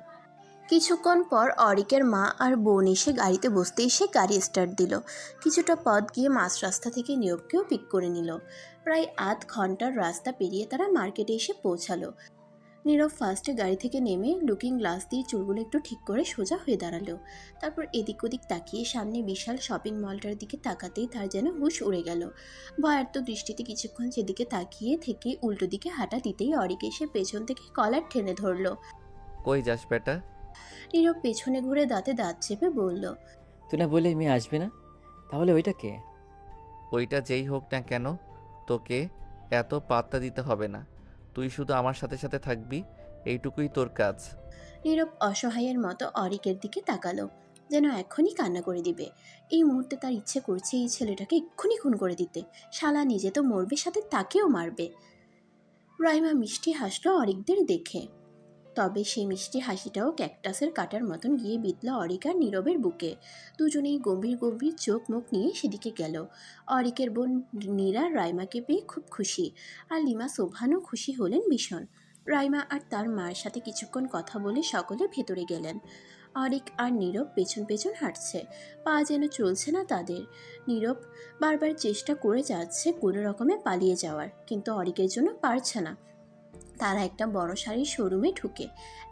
কিছুক্ষণ পর অরিকের মা আর বোন এসে গাড়িতে বসতেই সে গাড়ি স্টার্ট দিল। কিছুটা পথ গিয়ে মাঝ রাস্তা থেকে নীরবকেও পিক করে নিল। প্রায় আধ ঘন্টার রাস্তা পেরিয়ে তারা মার্কেটে এসে পৌঁছালো। নীরব ফার্স্টে গাড়ি থেকে নেমে লুকিং গ্লাস দিয়ে চুলগুলো একটু ঠিক করে সোজা হয়ে দাঁড়ালো। তারপর এদিক ওদিক তাকিয়ে সামনে বিশাল শপিং মলটার দিকে তাকাতেই তার যেন হুঁশ উড়ে গেল। ভয়ার্ত দৃষ্টিতে কিছুক্ষণ সেদিকে তাকিয়ে থেকে উল্টো দিকে হাঁটা দিতেই অরিক এসে পেছন থেকে কলার টেনে ধরলো। কই যাস বেটা? নীরব পেছনে ঘুরে দাঁতে দাঁত চেপে বলল, তুই না বললে মেয়ে আসবে না, তাহলে ওইটা কে? ওইটা যেই হোক না কেন, তোকে এত পাত্তা দিতে হবে না। তুই শুধু আমার সাথে সাথে থাকবি, এইটুকুই তোর কাজ। নীরব অসহায়ের মতো অরিকের দিকে তাকালো, যেন এক্ষুনি কান্না করে দিবে। এই মুহূর্তে তার ইচ্ছে করছে এই ছেলেটাকে এক্ষুনি খুন করে দিতে। শালা নিজে তো মরবে, সাথে তাকেও মারবে। রাইমা মিষ্টি হাসলো অরিকদের দেখে, তবে সেই মিষ্টি হাসিটাও ক্যাকটাসের কাটার মতন গিয়ে বিঁধল অরিক আর নীরবের বুকে। দুজনেই গম্ভীর গম্ভীর চোখ মুখ নিয়ে সেদিকে গেল। অরিকের বোন নীরা রাইমাকে পেয়ে খুব খুশি, আর লিমা সোভানও খুশি হলেন ভীষণ। রাইমা আর তার মায়ের সাথে কিছুক্ষণ কথা বলে সকলে ভেতরে গেলেন। অরিক আর নীরব পেছন পেছন হাঁটছে, পা যেন চলছে না তাদের। নীরব বারবার চেষ্টা করে যাচ্ছে কোনো রকমে পালিয়ে যাওয়ার, কিন্তু অরিকের জন্য পারছে না। তারা একটা বড় শাড়ির শোরুমে ঢুকে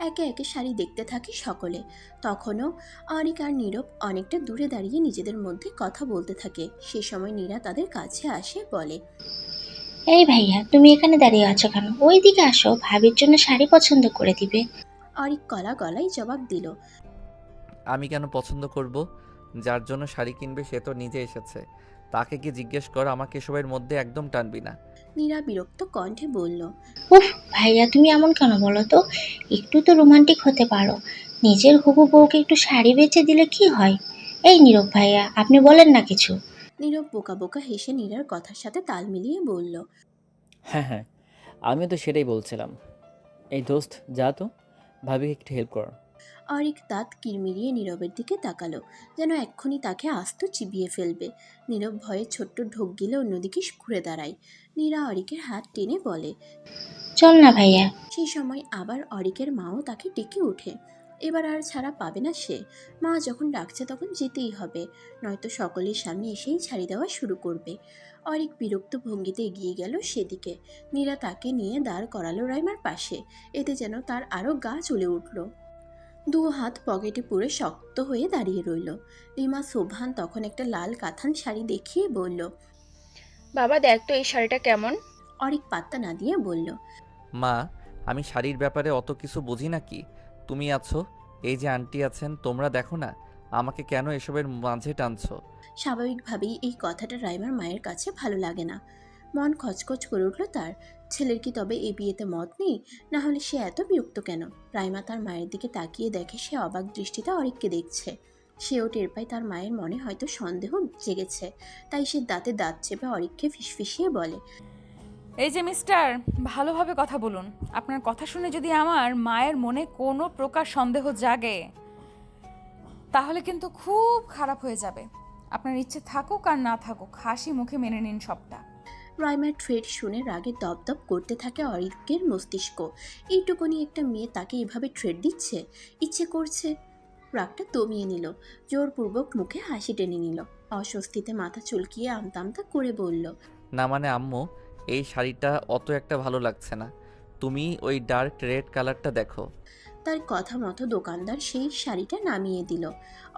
একে একে শাড়ি দেখতে থাকে সকলে। তখনও অরিক আর নীরব অনেকটা দূরে দাঁড়িয়ে নিজেদের মধ্যে কথা বলতে থাকে। সে সময় নীরা তাদের কাছে আসে, বলে, এই ভাইয়া, তুমি এখানে দাঁড়িয়ে আছো কেন? ওই দিকে আসো, ভাবির জন্য শাড়ি পছন্দ করে দিবে। অরিক কলা গলায় জবাব দিল, আমি কেন পছন্দ করব? যার জন্য শাড়ি কিনবে সে তো নিজে এসেছে, তাকে কি জিজ্ঞেস কর। আমাকে এসবের মধ্যে একদম টানবি না। নীরা বিরক্ত কণ্ঠে বলল, উফ ভাইয়া, তুমি এমন কেন বলো তো? একটু তো রোমান্টিক হতে পারো। নিজের হবু বউকে একটু শাড়ি বেচে দিলে কি হয়? এই নীরব ভাইয়া, আপনি বলেন না কিছু। নীরব বোকা বোকা হেসে নীরার কথার সাথে তাল মিলিয়ে বলল, হ্যাঁ হ্যাঁ, আমিও তো সেটাই বলছিলাম। এই দোস্ত, যা তো, ভাবিকে একটু হেল্প কর। অরিক দাঁত কিরমিরিয়ে নীরবের দিকে তাকালো, যেন এক্ষুনি তাকে আস্ত চিবিয়ে ফেলবে। নীরব ভয়ে ছোট্ট ঢোক গিলে অন্যদিকে ঘুরে দাঁড়ায়। নীরা অরিকের হাত টেনে বলে, চল না ভাইয়া। সেই সময় আবার অরিকের মাও তাকে ডেকে ওঠে। এবার আর ছাড়া পাবে না সে। মা যখন ডাকছে তখন যেতেই হবে, নয়তো সকলের সামনে এসেই ছাড়ি দেওয়া শুরু করবে। অরিক বিরক্ত ভঙ্গিতে এগিয়ে গেল সেদিকে। নীরা তাকে নিয়ে দাঁড় করালো রাইমার পাশে। এতে যেন তার আরও গা জ্বলে উঠল। দু হাত পকেটে পুরে শক্ত হয়ে দাঁড়িয়ে রইল। লিমা সোভান তখন একটা লাল কাঁথান শাড়ি দেখিয়ে বলল, বাবা দেখ তো এই শাড়িটা কেমন। অরিক পাত্তা না দিয়ে বলল, মা, আমি শাড়ির ব্যাপারে অত কিছু বুঝি না। কি তুমি আছো, এই যে আন্টি আছেন, তোমরা দেখো না আমাকে কেন এসবের মাঝে টানছো? স্বাভাবিকভাবেই এই কথাটা রাইমার মায়ের কাছে ভালো লাগে না। মন খচখচ করে উঠল তার। ছেলের কি তবে এই বিয়েতে মত নেই? না হলে সে এত বিরক্ত কেন? রাইমা তার মায়ের দিকে তাকিয়ে দেখে সে অবাক দৃষ্টিতে অরিককে দেখছে। সেও টের পায় তার মায়ের মনে হয়তো সন্দেহ জেগেছে। তাই সে দাঁতে দাঁত চেপে অরিককে ফিসফিসিয়ে বলে, এই যে মিস্টার, ভালোভাবে কথা বলুন। আপনার কথা শুনে যদি আমার মায়ের মনে কোনো প্রকার সন্দেহ জাগে, তাহলে কিন্তু খুব খারাপ হয়ে যাবে। আপনার ইচ্ছে থাকুক আর না থাকুক, হাসি মুখে মেনে নিন সবটা। রাইমার থ্রেড শুনে রাগে দপদপ করতে থাকে অরিকের মস্তিষ্ক। এইটুকুনি একটা মেয়ে তাকে এভাবে থ্রেড দিচ্ছে, ইচ্ছে করছে। রাগটা দমিয়ে নিল, জোরপূর্বক মুখে হাসি টেনে নিল। অস্বস্তিতে মাথা চুলকিয়ে আমতা আমতা করে বলল, না মানে আম্মু, এই শাড়িটা অত একটা ভালো লাগছে না। তুমি ওই ডার্ক রেড কালারটা দেখো। তার কথা মতো দোকানদার সেই শাড়িটা নামিয়ে দিল।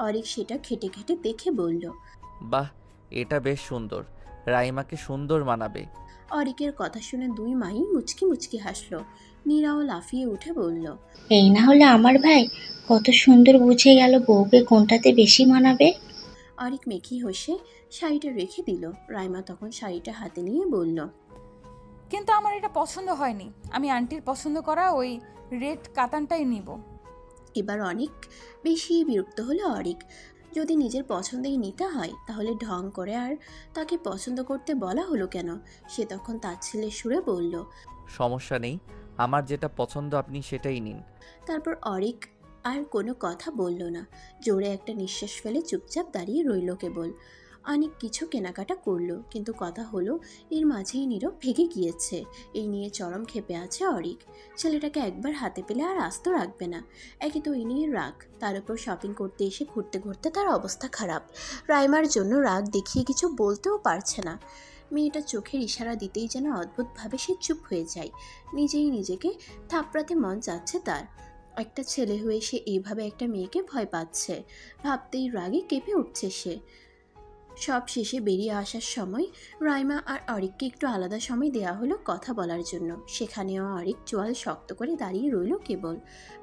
অরিক সেটা খেটে খেটে দেখে বলল, বাহ, এটা বেশ সুন্দর, রাইমাকে সুন্দর মানাবে। অরিকের কথা শুনে দুই মাই মুচকি মুচকি হাসলো। নীরাও লাফিয়ে উঠে বলল, এই না হলে আমার ভাই কত সুন্দর বুঝে গেল বউকে কোনটাতে বেশি মানাবে। অরিক মেকি হেসে শাড়িটা রেখে দিল। রাইমা তখন শাড়িটা হাতে নিয়ে বলল, কিন্তু আমার এটা পছন্দ হয়নি। আমি আন্টির পছন্দ করা ওই রেড কাতানটাই নিব। এবার অনেক বেশি বিরক্ত হলো অরিক। যদি নিজের পছন্দেই নিতে হয় তাহলে ঢং করে আর তাকে পছন্দ করতে বলা হলো কেন? সে তখন তাচ্ছিল্যের সুরে বলল। সমস্যা নেই, আমার যেটা পছন্দ আপনি সেটাই নিন। তারপর অরিক আর কোনো কথা বলল না, জোরে একটা নিঃশ্বাস ফেলে চুপচাপ দাঁড়িয়ে রইল কেবল। অনেক কিছু কেনাকাটা করলো, কিন্তু কথা হলো এর মাঝেই নীরব ভেগে গিয়েছে। এই নিয়ে চরম ক্ষেপে আছে অরিক। ছেলেটাকে একবার হাতে পেলে আর আস্ত রাখবে না। একে তো এই নিয়ে রাগ, তার উপর শপিং করতে এসে ঘুরতে ঘুরতে তার অবস্থা খারাপ। রাইমার জন্য রাগ দেখিয়ে কিছু বলতেও পারছে না। মেয়েটা চোখের ইশারা দিতেই যেন অদ্ভুতভাবে সে চুপ হয়ে যায়। নিজেই নিজেকে থাপড়াতে মন চাচ্ছে তার। একটা ছেলে হয়ে সে এইভাবে একটা মেয়েকে ভয় পাচ্ছে, ভাবতেই রাগে কেঁপে উঠছে সে। সব শেষে বেরিয়ে আসার সময় রাইমা আর অরিককে একটু আলাদা সময় দেয়া হলো কথা বলার জন্য। সেখানেও অরিক চোয়াল শক্ত করে দাঁড়িয়ে রইল কেবল।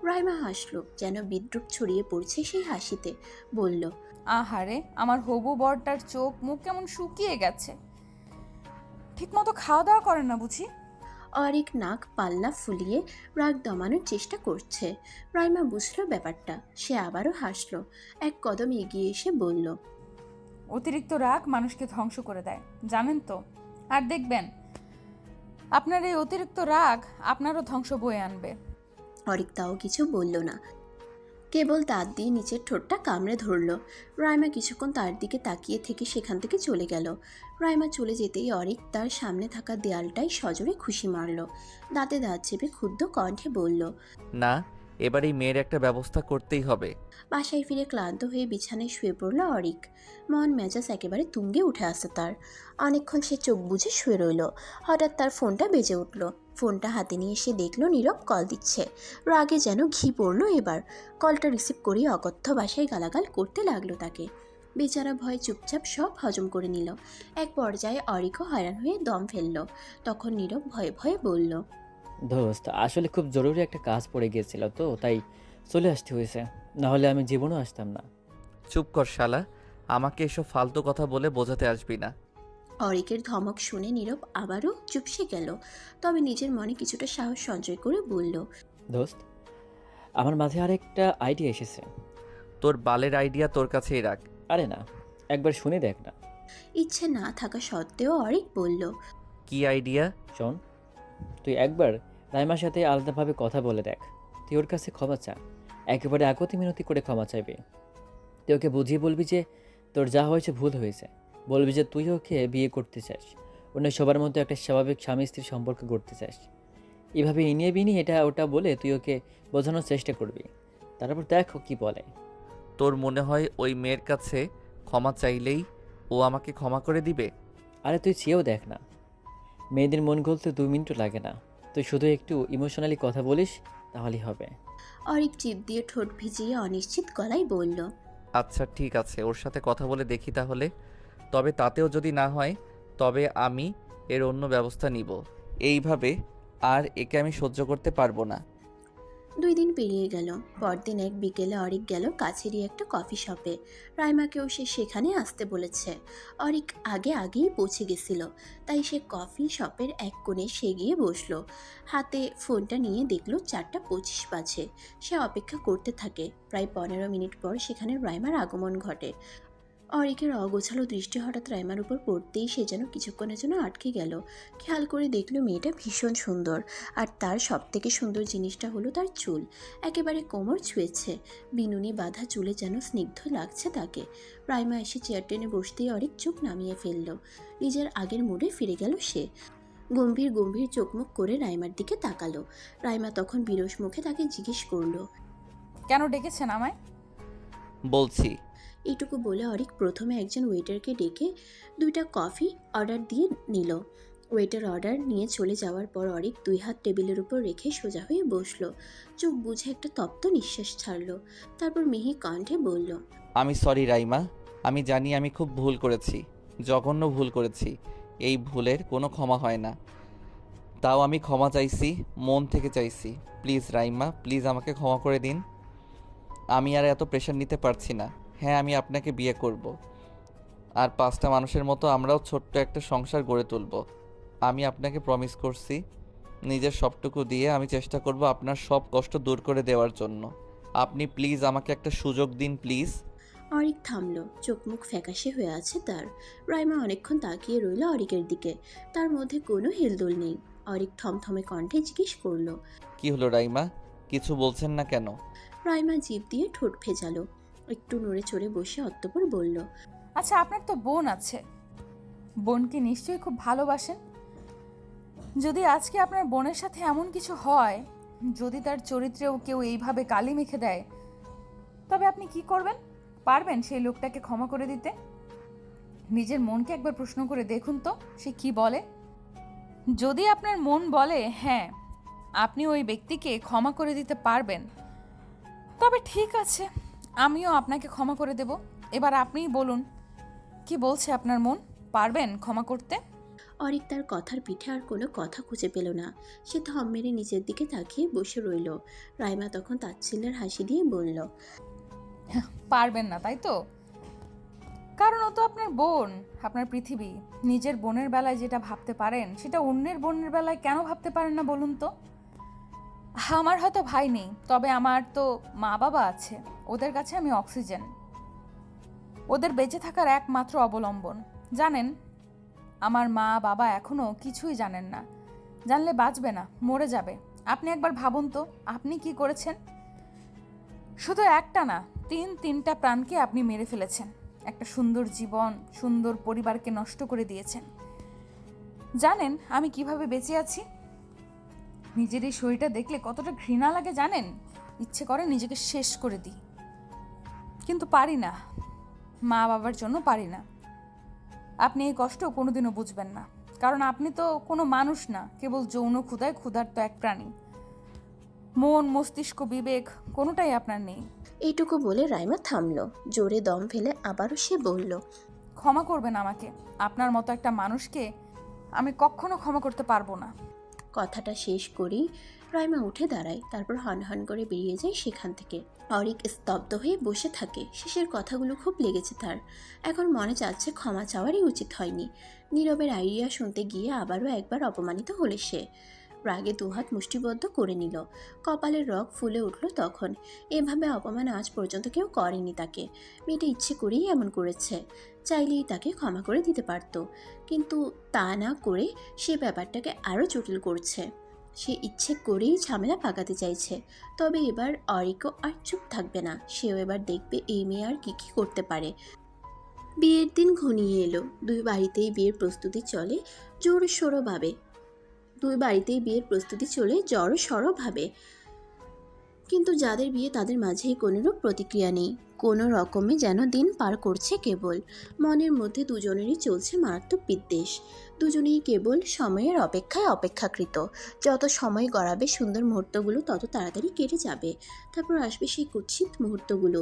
রাইমা হাসলো, যেন বিদ্রুপ ছড়িয়ে পড়ছে সেই হাসিতে। বলল, আহারে, আমার হবু বরটার চোখ মুখ কেমন শুকিয়ে গেছে। ঠিকমতো খাওয়া দাওয়া করে না বুঝি? অরিক নাক পাল্লা ফুলিয়ে রাগ দমানোর চেষ্টা করছে। রাইমা বুঝলো ব্যাপারটা, সে আবারও হাসলো। এক কদম এগিয়ে এসে বলল, অতিরিক্ত রাগ মানুষকে ধ্বংস করে দেয়, জানেন তো? আর দেখবেন আপনার এই অতিরিক্ত রাগ আপনারও ধ্বংস বয়ে আনবে। অরিক তাও কিছু বলল না, কেবল দাঁত দিয়ে নিচের ঠোঁটটা কামড়ে ধরল। রাইমা কিছুক্ষণ তার দিকে তাকিয়ে থেকে সেখান থেকে চলে গেল। রাইমা চলে যেতেই অরিক তার সামনে থাকা দেয়ালটাই সজোরে খুশি মারল। দাঁতে দাঁত চেপে ক্ষুব্ধ কণ্ঠে বলল, না, এবার এই মেয়ের একটা ব্যবস্থা করতেই হবে। বাসায় ফিরে ক্লান্ত হয়ে বিছানায় শুয়ে পড়ল অরিক। মন মেজাজ একেবারে তুঙ্গে উঠে আসে তার। অনেকক্ষণ সে চোখ বুজে শুয়ে রইল। হঠাৎ তার ফোনটা বেজে উঠল। ফোনটা হাতে নিয়ে সে দেখল নীরব কল দিচ্ছে। রাগে যেন ঘি পড়ল এবার। কলটা রিসিভ করে অকথ্য ভাষায় গালাগাল করতে লাগলো তাকে। বেচারা ভয়ে চুপচাপ সব হজম করে নিল। এক পর্যায়ে অরিকও হয়রান হয়ে দম ফেলল। তখন নীরব ভয়ে ভয়ে বলল, দোস্ত, আসলে খুব জরুরি একটা কাজ পড়ে গিয়েছিল তো তাই চলে আসতে হয়েছে, নাহলে আমি জীবনও আসতাম না। চুপ কর শালা, আমাকে এসব ফালতু কথা বলে বোঝাতে আসবি না। অরিকের ধমক শুনে নীরব আবারও চুপসে গেল। তবে নিজের মনে কিছুটা সাহস সঞ্চয় করে বলল, দোস্ত, আমার মাথায় আরেকটা আইডিয়া এসেছে। তোর বালের আইডিয়া তোর কাছেই রাখ। আরে না, একবার শুনে দেখ না। ইচ্ছে না থাকা সত্ত্বেও অরিক বলল, কি আইডিয়া? শোন, তুই একবার রাইমার সাথে আলাদাভাবে কথা বলে দেখ। তুই ওর কাছে ক্ষমা চা, একেবারে আকতি মিনতি করে ক্ষমা চাইবি। তুই ওকে বুঝিয়ে বলবি যে তোর যা হয়েছে ভুল হয়েছে। বলবি যে তুই ওকে বিয়ে করতে চাস, অন্য সবার মধ্যে একটা স্বাভাবিক স্বামী স্ত্রীর সম্পর্ক করতে চাস। এভাবে ইনিয়ে বিনিয়ে এটা ওটা বলে তুই ওকে বোঝানোর চেষ্টা করবি। তারপর দেখ ও কী বলে। তোর মনে হয় ওই মেয়ের কাছে ক্ষমা চাইলেই ও আমাকে ক্ষমা করে দিবে? আরে তুই চেয়েও দেখ না, মেয়েদের মন গলতে 2 মিনিটও লাগে না। তুই শুধু একটু ইমোশনালি কথা বলিস, তাহলেই হবে। অরিক জিভ দিয়ে ঠোঁট ভিজিয়ে অনিশ্চিত গলায় বলল, আচ্ছা ঠিক আছে, ওর সাথে কথা বলে দেখি তাহলে। তবে তাতেও যদি না হয় তবে আমি এর অন্য ব্যবস্থা নিব। এইভাবে আর একে আমি সহ্য করতে পারবো না। 2 দিন পেরিয়ে গেল। পরদিন এক বিকেলে অরিক গেল কাছেরই একটা কফি শপে। রাইমাকেও সে সেখানে আসতে বলেছে। অরিক আগেই পৌঁছে গেছিল, তাই সে কফি শপের এক কোণে সে গিয়ে বসলো। হাতে ফোনটা নিয়ে দেখলো 4:25 বাজে। সে অপেক্ষা করতে থাকে। প্রায় 15 মিনিট পর সেখানে রাইমার আগমন ঘটে। অরিকের অগোছালো দৃষ্টি হঠাৎ রাইমার উপর পড়তেই সে যেন কিছুক্ষণের জন্য আটকে গেল। খেয়াল করে দেখলো মেয়েটা ভীষণ সুন্দর, আর তার সবথেকে সুন্দর জিনিসটা হলো তার চুল। একেবারে কোমর ছুঁয়েছে, বিনুনি বাঁধা চুলে যেন স্নিগ্ধ লাগছে তাকে। রাইমা এসে চেয়ার টেনে বসতেই অরিক চোখ নামিয়ে ফেলল। নিজের আগের মুডে ফিরে গেল সে। গম্ভীর গম্ভীর চোখমুখ করে রাইমার দিকে তাকালো। রাইমা তখন বিরস মুখে তাকে জিজ্ঞেস করলো, কেন ডেকেছেন আমায়? বলছি। এইটুকু বলে অরিক প্রথমে একজন ওয়েটারকে ডেকে 2টা কফি অর্ডার দিয়ে নিল। ওয়েটার অর্ডার নিয়ে চলে যাওয়ার পর অরিক 2 হাত টেবিলের উপর রেখে সোজা হয়ে বসলো। চোখ বুঝে একটা তপ্ত নিঃশ্বাস ছাড়লো। তারপর মিহি কণ্ঠে বলল, আমি সরি রাইমা, আমি জানি আমি খুব ভুল করেছি, জঘন্য ভুল করেছি। এই ভুলের কোনো ক্ষমা হয় না। তাও আমি ক্ষমা চাইছি, মন থেকে চাইছি। প্লিজ রাইমা, প্লিজ আমাকে ক্ষমা করে দিন। আমি আর এত প্রেশার নিতে পারছি না। হ্যাঁ, আমি আপনাকে বিয়ে করব, আর 5টা মানুষের মতো আমরাও ছোট্ট একটা সংসার গড়ে তুলব। আমি আপনাকে প্রমিস করছি, নিজের সবটুকু দিয়ে আমি চেষ্টা করব আপনার সব কষ্ট দূর করে দেওয়ার জন্য। আপনি প্লিজ আমাকে একটা সুযোগ দিন প্লিজ। অরিক থামলো, চোখ মুখ ফ্যাকাশে হয়ে আছে তার। রাইমা অনেকক্ষণ তাকিয়ে রইল অরিকের দিকে, তার মধ্যে কোনো হেলদোল নেই। অরিক থমথমে কণ্ঠে জিজ্ঞেস করলো। কি হলো রাইমা, কিছু বলছেন না কেন? রাইমা জিভ দিয়ে ঠোঁট ভেজালো, একটু নড়ে চড়ে বসে অতঃপর বলল। আচ্ছা, আপনার তো বোন আছে, বোনকে নিশ্চয়ই খুব ভালোবাসেন। যদি আজকে আপনার বোনের সাথে এমন কিছু হয়, যদি তার চরিত্রেও কেউ এইভাবে কালি মেখে দেয়, তবে আপনি কি করবেন? পারবেন সেই লোকটাকে ক্ষমা করে দিতে? নিজের মনকে একবার প্রশ্ন করে দেখুন তো, সে কি বলে। যদি আপনার মন বলে হ্যাঁ, আপনি ওই ব্যক্তিকে ক্ষমা করে দিতে পারবেন, তবে ঠিক আছে, আমিও আপনাকে ক্ষমা করে দেব। এবার আপনিই বলুন, কি বলছে আপনার মন? পারবেন ক্ষমা করতে? অরিক তার কথার পিঠে আর কোনো কথা খুঁজে পেল না। সে থম মেরে নিচের দিকে তাকিয়ে বসে রইল। রাইমা তখন তাচ্ছিল্যের হাসি দিয়ে বলল। পারবেন না, তাই তো? কারণ ও তো আপনার বোন, আপনার পৃথিবী। নিজের বোনের বেলায় যেটা ভাবতে পারেন, সেটা অন্যের বোনের বেলায় কেন ভাবতে পারেন না বলুন তো? আমার হয়তো ভাই নেই, তবে আমার তো মা বাবা আছে। ওদের কাছে আমি অক্সিজেন, ওদের বেঁচে থাকার একমাত্র অবলম্বন। জানেন, আমার মা বাবা এখনো কিছুই জানেন না। জানলে বাঁচবে না, মরে যাবে। আপনি একবার ভাবুন তো, আপনি কি করেছেন? শুধু একটা না, তিনটা প্রাণকে আপনি মেরে ফেলেছেন। একটা সুন্দর জীবন, সুন্দর পরিবারকে নষ্ট করে দিয়েছেন। জানেন আমি কিভাবে বেঁচে আছি? নিজের এই শরীরটা দেখলে কতটা ঘৃণা লাগে জানেন? ইচ্ছে করে নিজেকে শেষ করে দিই, কিন্তু পারি না। মা বাবার জন্য পারি না। আপনি এই কষ্ট কোনোদিনও বুঝবেন না, কারণ আপনি তো কোনো মানুষ না, কেবল যৌন ক্ষুধায় ক্ষুধার্ত এক প্রাণী। মন, মস্তিষ্ক, বিবেক কোনোটাই আপনার নেই। এইটুকু বলে রাইমা থামলো, জোরে দম ফেলে আবারও সে বলল। ক্ষমা করবেন আমাকে, আপনার মতো একটা মানুষকে আমি কখনো ক্ষমা করতে পারবো না। কথাটা শেষ করেই রাইমা উঠে দাঁড়ায়, তারপর হন হন করে বেরিয়ে যায় সেখান থেকে। অরিক স্তব্ধ হয়ে বসে থাকে। শেষের কথাগুলো খুব লেগেছে তার। এখন মনে চাচ্ছে ক্ষমা চাওয়ারই উচিত হয়নি। নীরবের আইডিয়া শুনতে গিয়ে আবারও একবার অপমানিত হলে সে রাগে দুহাত মুষ্টিবদ্ধ করে নিল। কপালের রগ ফুলে উঠল তখন। এভাবে অপমান আজ পর্যন্ত কেউ করেনি তাকে। মেয়েটা ইচ্ছে করেই এমন করেছে, চাইলেই তাকে ক্ষমা করে দিতে পারত, কিন্তু তা না করে সে ব্যাপারটাকে আরও জটিল করছে। সে ইচ্ছে করেই ঝামেলা পাকাতে চাইছে। তবে এবার অরিকও আর চুপ থাকবে না, সেও এবার দেখবে এই মেয়ে আর কি কি করতে পারে। বিয়ের দিন ঘনিয়ে এলো। দুই বাড়িতেই বিয়ের প্রস্তুতি চলে জোরসোরোভাবে। জড়সড়ভাবে। কিন্তু যাদের বিয়ে তাদের মাঝেই কোনোরূপ প্রতিক্রিয়া নেই। কোনো রকমে যেন দিন পার করছে কেবল। মনের মধ্যে দুজনেরই চলছে মারাত্মক বিদ্বেষ। দুজনেই কেবল সময়ের অপেক্ষায় অপেক্ষাকৃত। যত সময় গড়াবে সুন্দর মুহূর্তগুলো তত তাড়াতাড়ি কেটে যাবে। তারপর আসবে সেই কুৎসিত মুহূর্তগুলো,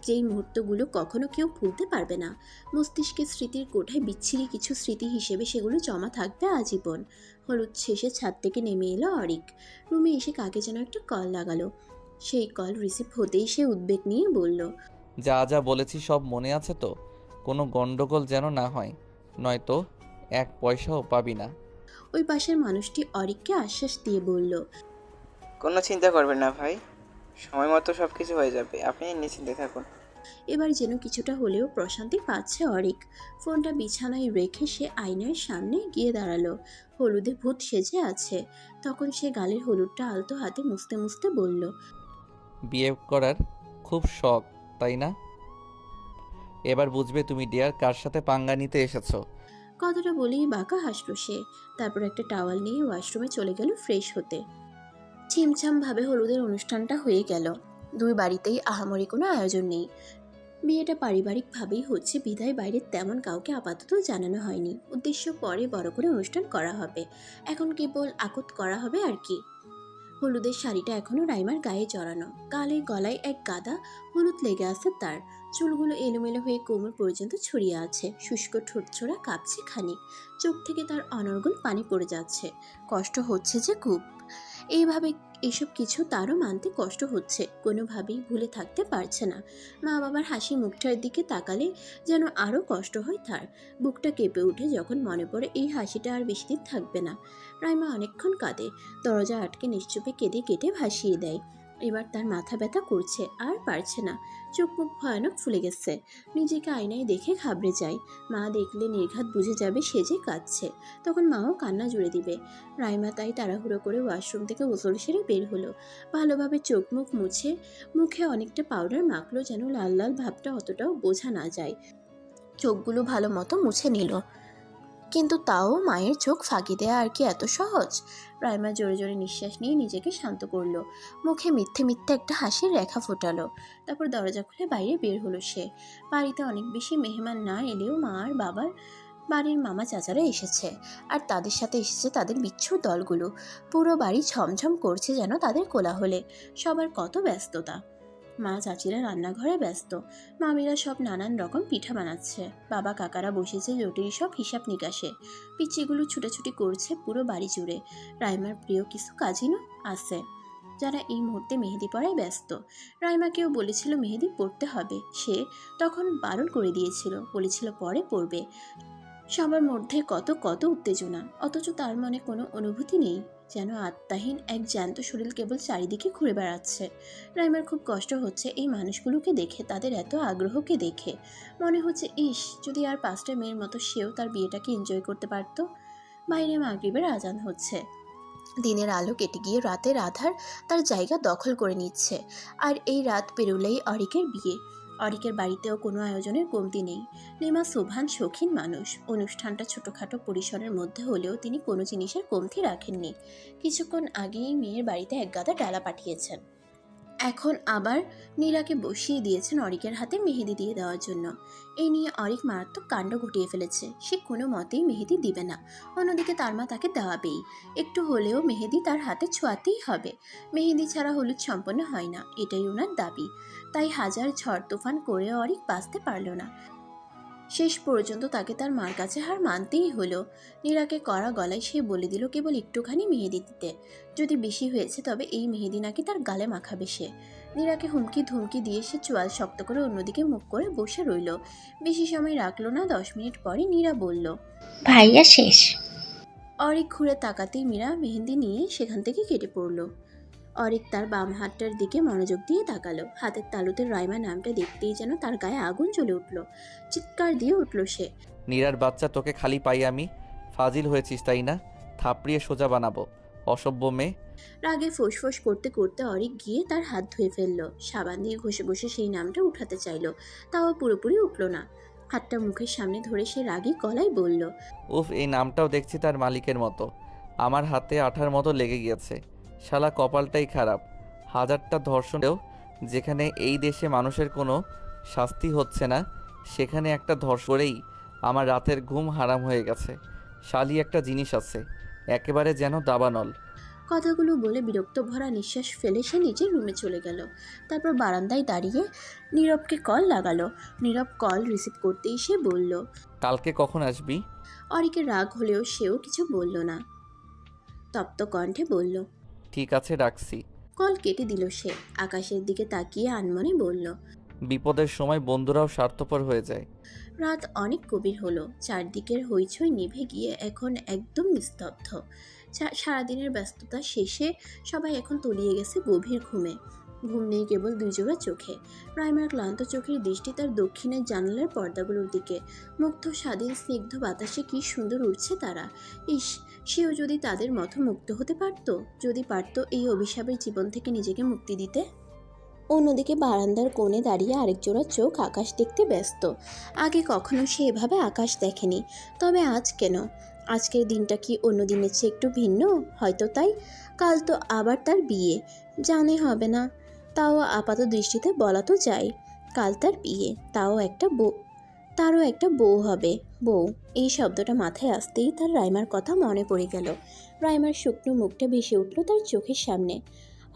যেই মুহূর্তগুলো কখনো কেউ ভুলতে পারবে না। মস্তিষ্কের স্মৃতির কোঠায় বিচ্ছিরি কিছু স্মৃতি হিসেবে সেগুলো জমা থাকবে আজীবন। হলুদ শেষে ছাদ থেকে নেমে এলো অরিক। রুমে এসে কাকে যেন একটা কল লাগালো। সেই কল রিসিভ হতেই সে উদ্বেগ নিয়ে বলল। যা যা বলেছি সব মনে আছে তো? কোনো গন্ডগোল যেন না হয়, নয়তো এক পয়সাও পাবি না। ওই পাশের মানুষটি অরিককে আশ্বাস দিয়ে বলল। কোনো চিন্তা করবেন না ভাই, সময় মতো সব কিছু হয়ে যাবে, আপনি নিশ্চিন্তে থাকুন। এবার যেন কিছুটা হলেও প্রশান্তি পাচ্ছে অরিক। ফোনটা বিছানায় রেখে সে আয়নার সামনে গিয়ে দাঁড়ালো। হলুদে ভূত সেজে আছে। তখন সে গালের হলুদটা আলতো হাতে মুছতে মুছতে বলল। বিয়ে করার খুব শখ, তাই না? এবার বুঝবে তুমি ডিয়ার কার সাথে পাঙ্গা নিতে এসেছো। কথাটা বলেই বাঁকা হাসলো সে। তারপর একটা টাওয়াল নিয়ে ওয়াশরুমে চলে গেল ফ্রেশ হতে। ছিমছামভাবে হলুদের অনুষ্ঠানটা হয়ে গেল। দুই বাড়িতেই আহামরি কোনো আয়োজন নেই। বিয়েটা পারিবারিকভাবেই হচ্ছে বিধায় বাইরে তেমন কাউকে আপাতত জানানো হয়নি। উদ্দেশ্য পরে বড় করে অনুষ্ঠান করা হবে। এখন কেবল আকত করা হবে আর কি। হলুদের শাড়িটা এখনো রাইমার গায়ে জড়ানো। গালে গলায় এক গাদা হলুদ লেগে আছে তার। চুলগুলো এলোমেলো হয়ে কোমর পর্যন্ত ছড়িয়ে আছে। শুষ্ক ঠোঁটছোড়া কাঁপছে খানিক। চোখ থেকে তার অনর্গল পানি পড়ে যাচ্ছে। কষ্ট হচ্ছে যে খুব। এইভাবে এসব কিছু তারও মানতে কষ্ট হচ্ছে, কোনোভাবেই ভুলে থাকতে পারছে না। মা বাবার হাসি মুখটার দিকে তাকালে যেন আরও কষ্ট হয় তার। বুকটা কেঁপে ওঠে যখন মনে পড়ে এই হাসিটা আর বেশি দিন থাকবে না। রাইমা অনেকক্ষণ কাঁদে। দরজা আটকে নিশ্চুপে কেঁদে কেটে ভাসিয়ে দেয়। এবার তার মাথা ব্যথা করছে, আর পারছে না। চোখ মুখ ভয়ানক ফুলে গেছে। নিজেকে আয়নায় দেখে ঘাবড়ে যায়। মা দেখলে নির্ঘাত বুঝে যাবে সে যে কাঁদছে, তখন মাও কান্না জুড়ে দিবে। রাইমা তাই তাড়াহুড়ো করে ওয়াশরুম থেকে গোসল সেরে বের হলো। ভালোভাবে চোখ মুখ মুছে মুখে অনেকটা পাউডার মাখলো, যেন লাল লাল ভাবটা অতটাও বোঝা না যায়। চোখগুলো ভালো মতো মুছে নিল, কিন্তু তাও মায়ের চোখ ফাঁকি দেয়া আর কি এত সহজ? রাইমা জোরে জোরে নিঃশ্বাস নিয়ে নিজেকে শান্ত করলো। মুখে মিথ্যে মিথ্যে একটা হাসির রেখা ফোটালো। তারপর দরজা খুলে বাইরে বের হলো সে। বাড়িতে অনেক বেশি মেহমান না এলেও মা আর বাবার বাড়ির মামা চাচারা এসেছে, আর তাদের সাথে এসেছে তাদের বিচ্ছুর দলগুলো। পুরো বাড়ি ঝমঝম করছে যেন তাদের কোলাহলে। সবার কত ব্যস্ততা। মা চাচিরা রান্নাঘরে ব্যস্ত, মামিরা সব নানান রকম পিঠা বানাচ্ছে, বাবা কাকারা বসেছে জটিল সব হিসাব নিকাশে। পিচিগুলো ছুটাছুটি করছে পুরো বাড়ি জুড়ে। রাইমার প্রিয় কিছু কাজিনও আছে যারা এই মুহূর্তে মেহেদি পড়ায় ব্যস্ত। রাইমাকেও বলেছিল মেহেদি পড়তে হবে, সে তখন বারণ করে দিয়েছিল, বলেছিল পরে পড়বে। সবার মধ্যে কত কত উত্তেজনা, অথচ তার মনে কোনো অনুভূতি নেই, যেন আত্মাহীন এক জ্যান্ত শরীর কেবল চারিদিকে ঘুরে বেড়াচ্ছে। রাইমার খুব কষ্ট হচ্ছে এই মানুষগুলোকে দেখে, তাদের এত আগ্রহকে দেখে। মনে হচ্ছে ইস, যদি আর 5টা মেয়ের মতো সেও তার বিয়েটাকে এনজয় করতে পারত। বাইরে মাগরিবের আজান হচ্ছে। দিনের আলো কেটে গিয়ে রাতের আধার তার জায়গা দখল করে নিচ্ছে। আর এই রাত পেরোলেই অরিকের বিয়ে। অরিকের বাড়িতেও কোনো আয়োজনের কমতি নেই। লিমা সোভান শৌখিন মানুষ। অনুষ্ঠানটা ছোটোখাটো পরিসরের মধ্যে হলেও তিনি কোনো জিনিসের কমতি রাখেননি। কিছুক্ষণ আগেই মেয়ের বাড়িতে এক গাদা ডালা পাঠিয়েছেন। এখন আবার নীরাকে বসিয়ে দিয়েছেন অরিকের হাতে মেহেদি দিয়ে দেওয়ার জন্য। এই নিয়ে অরিক মারাত্মক কাণ্ড ঘটিয়ে ফেলেছে। সে কোনো মতেই মেহেদি দিবে না। অন্যদিকে তার মা তাকে দেওয়াবেই। একটু হলেও মেহেদি তার হাতে ছোঁয়াতেই হবে। মেহেদি ছাড়া হলুদ সম্পন্ন হয় না, এটাই ওনার দাবি। তাই হাজার ঝড় তুফান করে অরিক বাঁচতে পারল না। শেষ পর্যন্ত তাকে তার মার কাছে হার মানতেই হলো। নীরাকে কড়া গলায় সে বলে দিল কেবল একটুখানি মেহেদি দিতে, যদি বেশি হয়েছে তবে এই মেহেদি নাকি তার গালে মাখাবে সে। নীরাকে হুমকি ধুমকি দিয়ে সে চোয়াল শক্ত করে অন্যদিকে মুখ করে বসে রইল। বেশি সময় রাখলো না, 10 মিনিট পরে নীরা বলল, ভাইয়া শেষ। অরিক ঘুরে তাকাতেই মীরা মেহেদি নিয়ে সেখান থেকে কেটে পড়ল। অরিক তার বাম হাতটার দিকে মনোযোগ দিয়ে তাকালো। হাতের তালুতে রাইমা নামটা দেখতেই যেন তার গায়ে আগুন জ্বলে উঠল। চিৎকার দিয়ে উঠল সে, নীরার বাচ্চা, তোকে খালি পাই আমি। ফাজিল হয়েছিস তাই না? থাপড়িয়ে সোজা বানাবো, অসভ্য মেয়ে। রাগে ফোঁস করতে করতে অরিক গিয়ে তার হাত ধুয়ে ফেলল। সাবান দিয়ে ঘষে ঘষে সেই নামটা উঠাতে চাইল, তাও পুরোপুরি উঠল না। হাতটা মুখের সামনে ধরে সে রাগী গলায় বলল, উফ, এই নামটাও দেখছি তার মালিকের মতো। আমার হাতে আঠার মতো লেগে গিয়েছে। শালা কপালটাই খারাপ। হাজারটা ধর্ষণেও যেখানে এই দেশে মানুষের কোনো শাস্তি হচ্ছে না, সেখানে একটা ধর্ষণ করেই আমার রাতের ঘুম হারাম হয়ে গেছে। শালি একটা জিনিস আছে, একেবারে যেন দাবানল। কথাগুলো বলে বিরক্ত ভরা নিঃশ্বাস ফেলে সে নিজের রুমে চলে গেল। তারপর বারান্দায় দাঁড়িয়ে নীরবকে কল লাগালো। নীরব কল রিসিভ করতেই সে বলল, কালকে কখন আসবি? অরিকের রাগ হলেও সেও কিছু বলল না, তপ্ত কণ্ঠে বলল, ঠিক আছে, রাখছি। কল কেটে দিল সে। আকাশের দিকে তাকিয়ে আনমনে বলল, বিপদের সময় বন্ধুরাও স্বার্থপর হয়ে যায়। রাত অনেক গভীর হলো। চারদিকের হইচই নিভে গিয়ে এখন একদম নিস্তব্ধ। সারাদিনের ব্যস্ততা শেষে সবাই এখন তলিয়ে গেছে গভীর ঘুমে। ঘুম নেই কেবল 2 জোড়া চোখে। রাইমার ক্লান্ত চোখের দৃষ্টি তার দক্ষিণের জানালার পর্দাগুলোর দিকে। মুগ্ধ স্বাধীন স্নিগ্ধ বাতাসে কি সুন্দর উঠছে তারা। ইস, সেও যদি তাদের মতো মুক্ত হতে পারত, যদি পারত এই অভিশাপের জীবন থেকে নিজেকে মুক্তি দিতে। অন্যদিকে বারান্দার কোণে দাঁড়িয়ে আরেক জোড়া চোখ আকাশ দেখতে ব্যস্ত। আগে কখনো সে এভাবে আকাশ দেখেনি, তবে আজ কেন? আজকের দিনটা কি অন্য দিনের চেয়ে একটু ভিন্ন? হয়তো তাই। কাল তো আবার তার বিয়ে, জানে হবে না, তাও আপাত দৃষ্টিতে বলা তো যায়। কাল তার বিয়ে, তারও একটা বউ হবে। বউ, এই শব্দটা মাথায় আসতেই তার রাইমার কথা মনে পড়ে গেল। রাইমার শুকনো মুখটা ভেসে উঠল তার চোখের সামনে।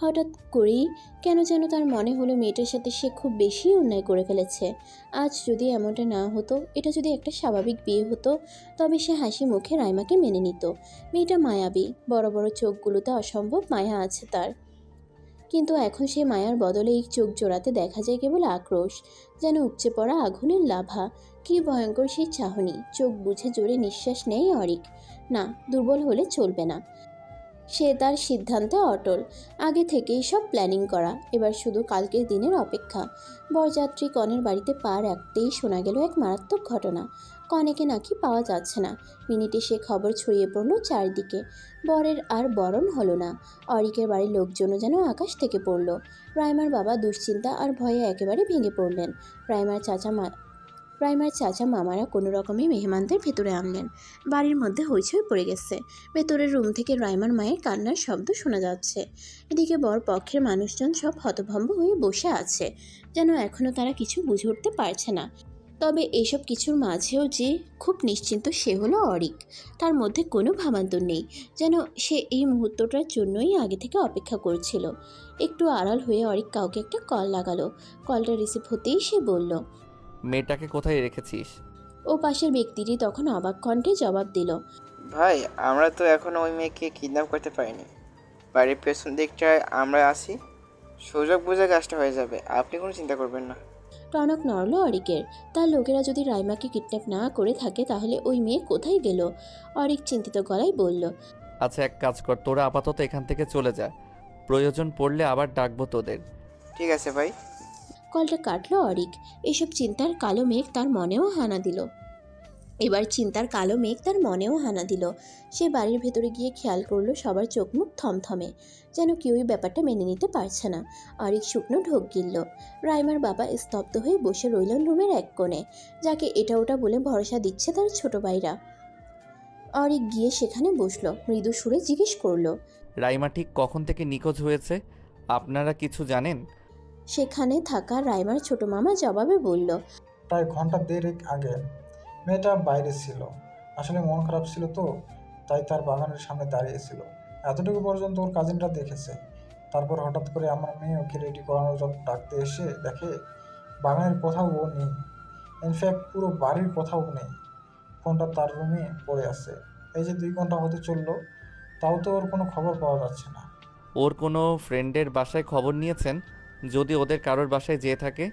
হঠাৎ করেই কেন যেন তার মনে হলো মেয়েটার সাথে সে খুব বেশি অন্যায় করে ফেলেছে। আজ যদি এমনটা না হতো, এটা যদি একটা স্বাভাবিক বিয়ে হতো, তবে সে হাসি মুখে রাইমাকে মেনে নিত। মেয়েটা মায়াবী, বড় বড় চোখগুলোতে অসম্ভব মায়া আছে তার। কিন্তু এখন সে মায়ার বদলে এই চোখ জোড়াতে দেখা যায় কেবল আক্রোশ, যেন উপচে পড়া আগুনের লাভা। কি ভয়ঙ্কর সেই চাহনি! চোখ বুঝে জোরে নিঃশ্বাস নেয় অরিক। না, দুর্বল হলে চলবে না। সে তার সিদ্ধান্তে অটল। আগে থেকেই সব প্ল্যানিং করা, এবার শুধু কালকের দিনের অপেক্ষা। বরযাত্রী কনের বাড়িতে পা রাখতেই শোনা গেল এক মারাত্মক ঘটনা। কনেকে নাকি পাওয়া যাচ্ছে না। মিনিটে সে খবর ছড়িয়ে পড়ল চারদিকে। বরের আর বরণ হলো না। অরিকের বাড়ির লোকজনও যেন আকাশ থেকে পড়ল। রাইমার বাবা দুশ্চিন্তা আর ভয়ে একেবারে ভেঙে পড়লেন। রাইমার চাচা মামারা কোনো রকমে মেহমানদের ভেতরে আনলেন। বাড়ির মধ্যে হইচই পড়ে গেছে। ভেতরের রুম থেকে রাইমার মায়ের কান্নার শব্দ শোনা যাচ্ছে। এদিকে বর পক্ষের মানুষজন সব হতভম্ব হয়ে বসে আছে, যেন এখনও তারা কিছু বুঝে উঠতে পারছে না। তবে এসব কিছুর মাঝেও যে খুব নিশ্চিন্ত সে হলো অরিক। তার মধ্যে কোনো ভাবান্তর নেই, যেন সে এই মুহূর্তটার জন্যই আগে থেকে অপেক্ষা করছিল। একটু আড়াল হয়ে অরিক কাউকে একটা কল লাগালো। কলটা রিসিভ হতেই সে বলল, মেয়েটাকে কোথায় রেখেছিস? ও পাশের ব্যক্তিটি তখন অবাক কণ্ঠে জবাব দিল, ভাই, আমরা তো এখনও ওই মেয়েকে কিডন্যাপ করতে পারিনি। বাড়ির পেছন দিকটায় আমরা আসি, সুযোগ বুঝে কাজটা হয়ে যাবে, আপনি কোনো চিন্তা করবেন না। টনক নড়ল অরিকের। তার লোকেরা যদি রাইমাকে কিডন্যাপ না করে থাকে তাহলে ওই মেয়ে কোথায় গেল? অরিক চিন্তিত গলায় বলল, আচ্ছা, এক কাজ কর, তোরা আপাতত এখান থেকে চলে যা, প্রয়োজন পড়লে আবার ডাকবো তোদের। ঠিক আছে ভাই। কলটা কাটল অরিক। এসব চিন্তার কালো মেঘ তার মনেও হানা দিল। সে বাড়ির ভেতরে গিয়ে খেয়াল করলো সবার চোখ মুখ থমথমে, যেন কেউই ব্যাপারটা মেনে নিতে পারছে না। অরিক শুকনো ঢোক গিলল। রাইমার বাবা স্তব্ধ হয়ে বসে রইলেন রুমের এক কোণে, যাকে এটা ওটা বলে ভরসা দিচ্ছে তার ছোট ভাইরা। অরিক গিয়ে সেখানে বসলো, মৃদু সুরে জিজ্ঞেস করলো, রাইমা ঠিক কখন থেকে নিখোঁজ হয়েছে আপনারা কিছু জানেন? সেখানে থাকা রাইমার ছোট মামা জবাবে বলল, প্রায় ঘন্টা দেড়েক আগে। মেয়েটা বাইরে ছিল, আসলে মন খারাপ ছিল তো, তাই তার বাগানের সামনে দাঁড়িয়েছিল। এতটুকু পর্যন্ত ওর কাজিনরা দেখেছে। তারপর হঠাৎ করে আমার মেয়ে ওকে রেডি করানোর জন্য ডাকতে এসে দেখে বাগানের কোথাও ও নেই। ইনফ্যাক্ট পুরো বাড়ির কোথাও নেই। ফোনটা তার রুমে পড়ে আছে। এই যে 2 ঘন্টা হতে চললো, তাও তো ওর কোনো খবর পাওয়া যাচ্ছে না। ওর কোনো ফ্রেন্ডের বাসায় খবর নিয়েছেন? যদি ওদের কারোর বাসায় যেয়ে থাকে?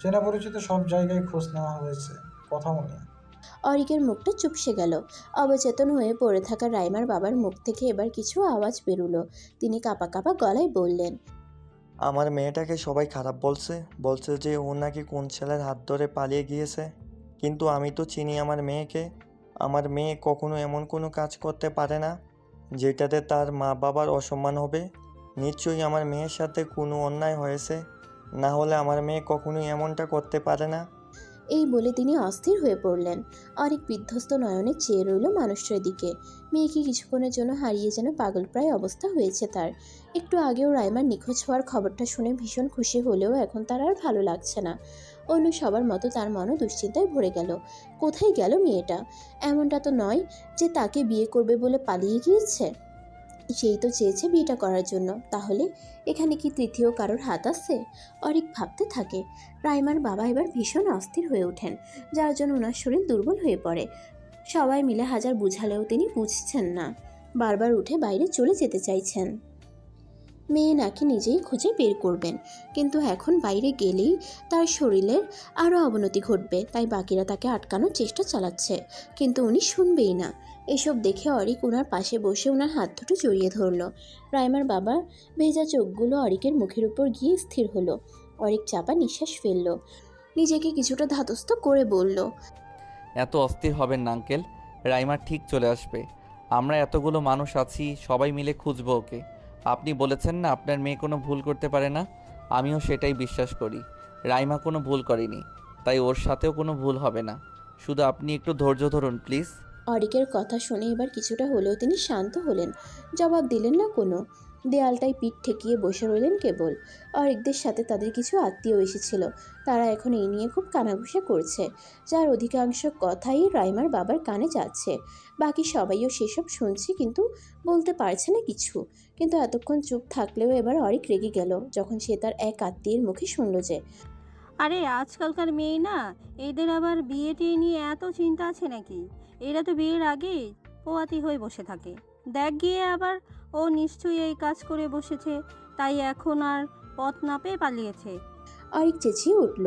চেনা পরিচিত সব জায়গায় খোঁজ নেওয়া হয়েছে, কোথাও নেই। অরিকের মুখটা চুপসে গেল। অবচেতন হয়ে পড়ে থাকা রাইমার বাবার মুখ থেকে এবার কিছু আওয়াজ বেরুলো। তিনি কাঁপা কাঁপা গলায় বললেন, আমার মেয়েটাকে সবাই খারাপ বলছে যে ও নাকি কোন ছেলের হাত ধরে পালিয়ে গিয়েছে। কিন্তু আমি তো চিনি আমার মেয়েকে। আমার মেয়ে কখনো এমন কোনো কাজ করতে পারে না যেটাতে তার মা বাবার অসম্মান হবে। নিশ্চয়ই আমার মেয়ের সাথে কোনো অন্যায় হয়েছে, না হলে আমার মেয়ে কখনোই এমনটা করতে পারে না। এই বলে তিনি অস্থির হয়ে পড়লেন। অরিক বিধ্বস্ত নয়নে চেয়ে রইল মানুষটার দিকে। মেয়েকে কিছুক্ষণের জন্য হারিয়ে যেন পাগলপ্রায় অবস্থা হয়েছে তার। একটু আগেও রাইমার নিখোঁজ হওয়ার খবরটা শুনে ভীষণ খুশি হলেও এখন তার আর ভালো লাগছে না। অন্য সবার মতো তার মনও দুশ্চিন্তায় ভরে গেল। কোথায় গেল মেয়েটা? এমনটা তো নয় যে তাকে বিয়ে করবে বলে পালিয়ে গিয়েছে। সেই তো চেয়েছে বিয়েটা করার জন্য। তাহলে এখানে কি তৃতীয় কারোর হাত আছে? অরিক ভাবতে থাকে। রাইমার বাবা এবার ভীষণ অস্থির হয়ে ওঠেন, যার জন্য ওনার শরীর দুর্বল হয়ে পড়ে। সবাই মিলে হাজার বুঝালেও তিনি বুঝছেন না। বারবার উঠে বাইরে চলে যেতে চাইছেন। মেয়ে নাকি নিজেই খুঁজে বের করবেন, কিন্তু এখন বাইরে গেলেই তার শরীরের আরও অবনতি ঘটবে, তাই বাকিরা তাকে আটকানোর চেষ্টা চালাচ্ছে, কিন্তু উনি শুনবেই না। এসব দেখে অরিক ওনার পাশে বসে ওনার হাত দুটো জড়িয়ে ধরল। রাইমার বাবার ভেজা চোখগুলো অরিকের মুখের উপর গিয়ে স্থির হলো। অরিক চাপা নিঃশ্বাস ফেলল, নিজেকে কিছুটা ধাতস্থ করে বলল, এত অস্থির হবেন না আঙ্কেল, রাইমা ঠিক চলে আসবে। আমরা এতগুলো মানুষ আছি, সবাই মিলে খুঁজবো ওকে। আপনি বলেছেন না আপনার মেয়ে কোনো ভুল করতে পারে না, আমিও সেটাই বিশ্বাস করি। রাইমা কোনো ভুল করেনি, তাই ওর সাথেও কোনো ভুল হবে না। শুধু আপনি একটু ধৈর্য ধরুন প্লিজ। অরিকের কথা শুনে এবার কিছুটা হলেও তিনি শান্ত হলেন। জবাব দিলেন না কোনো। দেয়ালটায় পিঠ ঠেকিয়ে বসে রইলেন কেবল। অরিকদের সাথে তাদের কিছু আত্মীয় এসেছিল, তারা এখন এই নিয়ে খুব কানাঘুষা করছে, যার অধিকাংশ কথাই রাইমার বাবার কানে যাচ্ছে। বাকি সবাইও সেসব শুনছে, কিন্তু বলতে পারছে না কিছু। কিন্তু এতক্ষণ চুপ থাকলেও এবার অরিক রেগে গেল যখন সে তার এক আত্মীয়ের মুখে শুনল যে, আরে আজকালকার মেয়ে না, এদের আবার বিয়ে টিয়ে নিয়ে এত চিন্তা আছে নাকি? এরা তো বিয়ের আগেই পোয়াতি হয়ে বসে থাকে। দেখ গিয়ে আবার ও নিশ্চয়ই এই কাজ করে বসেছে, তাই এখন আর পথ না পেয়ে পালিয়েছে। অরিক চেঁচিয়ে উঠল,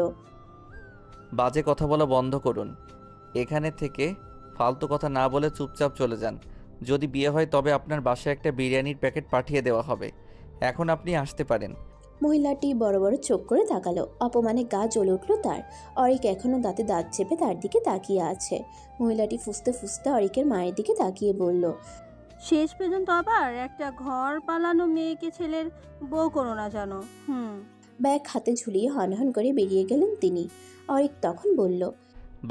বাজে কথা বলা বন্ধ করুন। এখানে থেকে ফালতু কথা না বলে চুপচাপ চলে যান, যদি বিয়ে হয় তবে আপনার বাসায় একটা বিরিয়ানির প্যাকেট পাঠিয়ে দেওয়া হবে। এখন আপনি আসতে পারেন। মহিলাটি বড় বড় চোখ করে তাকালো। অপমানে গা জ্বলে উঠল তার। অরিক এখনো দাঁতে দাঁত চেপে তার দিকে তাকিয়ে আছে। মহিলাটি ফুঁসতে ফুঁসতে অরিকের মায়ের দিকে তাকিয়ে বলল, শেষ পর্যন্ত আবার একটা ঘর পালানো মেয়েকে ছেলের বউ করো না জানো। ব্যাগ হাতে ঝুলিয়ে হনহন করে বেরিয়ে গেলেন তিনি। অরিক তখন বলল,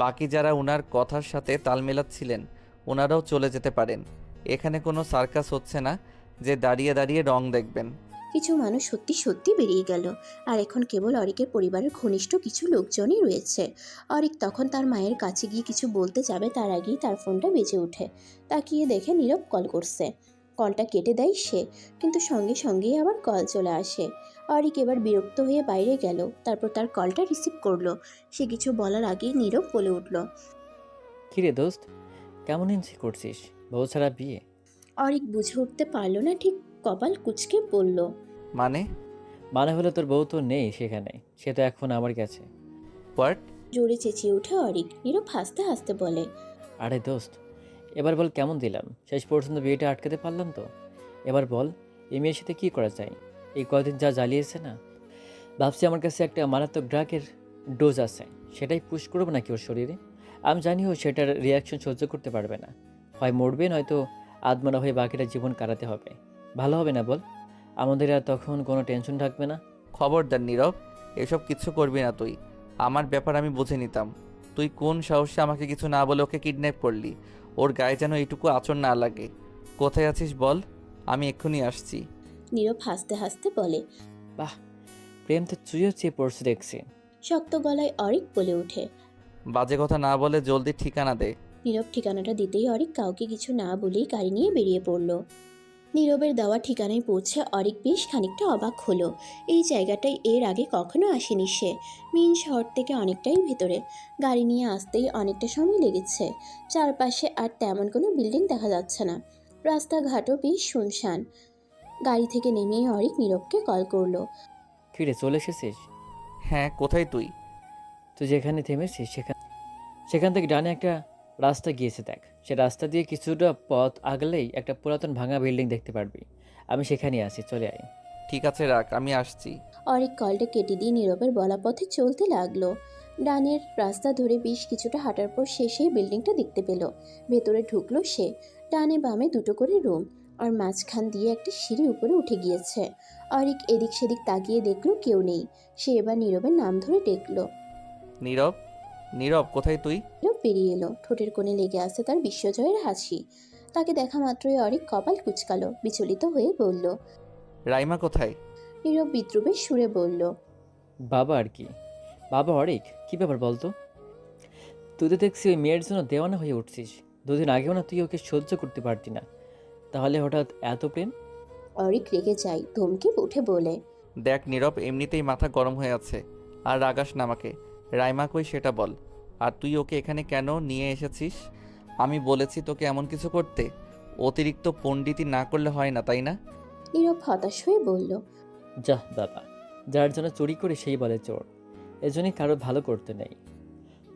বাকি যারা ওনার কথার সাথে তাল মেলাচ্ছিলেন ওনারাও চলে যেতে পারেন। এখানে কোনো সার্কাস হচ্ছে না যে দাঁড়িয়ে দাঁড়িয়ে রং দেখবেন। কিছু মানুষ সত্যি সত্যি বেরিয়ে গেল। আর এখন কেবল অরিকের পরিবারের ঘনিষ্ঠ কিছু লোকজনই রয়েছে। অরিক তখন তার মায়ের কাছে গিয়ে কিছু বলতে যাবে তার আগেই তার ফোনটা বেজে ওঠে। তাকিয়ে দেখে নীরব কল করছে। কলটা কেটে দেয় সে, কিন্তু সঙ্গে সঙ্গেই আবার কল চলে আসে। অরিক এবার বিরক্ত হয়ে বাইরে গেল। তারপর তার কলটা রিসিভ করলো। সে কিছু বলার আগেই নীরব বলে উঠল, কিরে দোস্ত, কেমন ইঞ্চি করছিস? বউ ছাড়া বিয়ে? অরিক বুঝে উঠতে পারল না ঠিক, কপাল কুঁচকে বলল, মানে হলো তোর বউ তো নেই সেখানে, সে তো এখন আমার কাছে। হোয়াট? জোরে চেঁচিয়ে ওঠে অরিক। নীরব হাসতে হাসতে বলে, আরে দোস্ত, এবার বল কেমন দিলাম? শেষ পর্যন্ত বিয়েটা আটকাতে পারলাম তো। এবার বল, এই মেয়ের সাথে কী করা যায়? এই কদিন যা জ্বালিয়েছে না, ভাবছি আমার কাছে একটা মারাত্মক ড্রাগের ডোজ আছে, সেটাই পুশ করবো নাকি ওর শরীরে। আমি জানি ও সেটার রিয়াকশন সহ্য করতে পারবে না, হয় মরবে নয়তো আদমরা হয়ে বাকিটা জীবন কাটাতে হবে। ভালো হবে না বল? আমাদের আর তখন কোনো টেনশন থাকবে না। খবরদার নীরব, এসব কিছু করবি না তুই। আমার ব্যাপার আমি বুঝে নিতাম। তুই কোন সাহসে আমাকে কিছু না বলে ওকে কিডন্যাপ করলি? ওর গায়ে যেন এইটুকু আঁচড় না লাগে। কোথায় আছিস বল, আমি এক্ষুনি আসছি। নীরব হাসতে হাসতে বলে, বাহ, প্রেম তো চুইও চেয়ে পড়ছে দেখছি। শক্ত গলায় অরিক বলে ওঠে। বাজে কথা না বলে জলদি ঠিকানা দে। নীরব ঠিকানাটা দিতেই অরিক কাউকে কিছু না বলেই গাড়ি নিয়ে বেরিয়ে পড়ল। নীরবের দেওয়া ঠিকানায় পৌঁছে অরিক বেশ খানিকটা অবাক হলো। এই জায়গাটায় এর আগে কখনো আসেনি সে। মেইন শহর থেকে অনেকটাই ভেতরে। গাড়ি নিয়ে আসতেই অনেকটা সময় লেগেছে। চারপাশে আর তেমন কোনো বিল্ডিং দেখা যাচ্ছে না। রাস্তাঘাটও বেশ শুনশান। গাড়ি থেকে নেমেই অরিক নীরবকে কল করলো। কিরে, চলে এসেছিস? হ্যাঁ, কোথায় তুই? তুই যেখানে থেমেছিস সেখান থেকে ডানে একটা রাস্তা গিয়েছে দেখ। সে রাস্তা দিয়ে কিছুটা পথ আগলেই একটা পুরাতন ভাঙা বিল্ডিং দেখতে পারবি। আমি সেখানেই আছি, চলে আয়। ঠিক আছে রাখ, আমি আসছি। অরিক কলটা কেটে দিয়ে নীরবের বলা পথে চলতে লাগলো। ডানের রাস্তা ধরে বেশ কিছুটা হাঁটার পর সে সেই বিল্ডিংটা দেখতে পেল। ভেতরে ঢুকলো সে। ডানে বামে দুটো করে রুম, আর মাঝখান দিয়ে একটা সিঁড়ি উপরে উঠে গিয়েছে। অরিক এদিক সেদিক তাকিয়ে দেখলো কেউ নেই। সে এবার নীরবের নাম ধরে ডেকলো। নীরব, নীরব কোথায় তুই? নীরব বেরিয়ে এলো। ঠোঁটের কোণে লেগে আছে তার বিশ্বজয়ের হাসি। তাকে দেখা মাত্রই অরিক কপাল কুঁচকালো, বিচলিত হয়ে বলল, রাইমা কোথায়? নীরব বিদ্রুপের সুরে বলল, বাবা আর কি? বাবা অরিক, কী ব্যাপার বলতো? তুই তো দেখছি ওই মেয়ের জন্য দেওয়ানা হয়ে উঠছিস। দুদিন আগেও না তুই ওকে সহ্য করতে পারতি না, তাহলে হঠাৎ এত প্রেম? অরিক রেগে যায়, ধমকে উঠে বলে, দেখ নীরব, এমনিতেই মাথা গরম হয়ে আছে, আর রাগাস না আমাকে। রাইমা কই সেটা বল। আর তুই ওকে এখানে কেন নিয়ে এসেছিস? আমি বলেছি তোকে এমন কিছু করতে? অতিরিক্ত পণ্ডিতি না করলে হয় না, তাই না? নীরব হতাশ হয়ে বলল, যা বাবা, যার জন্য চুরি করে সেই বলে চোর। এজন্যই কারো ভালো করতে নেই।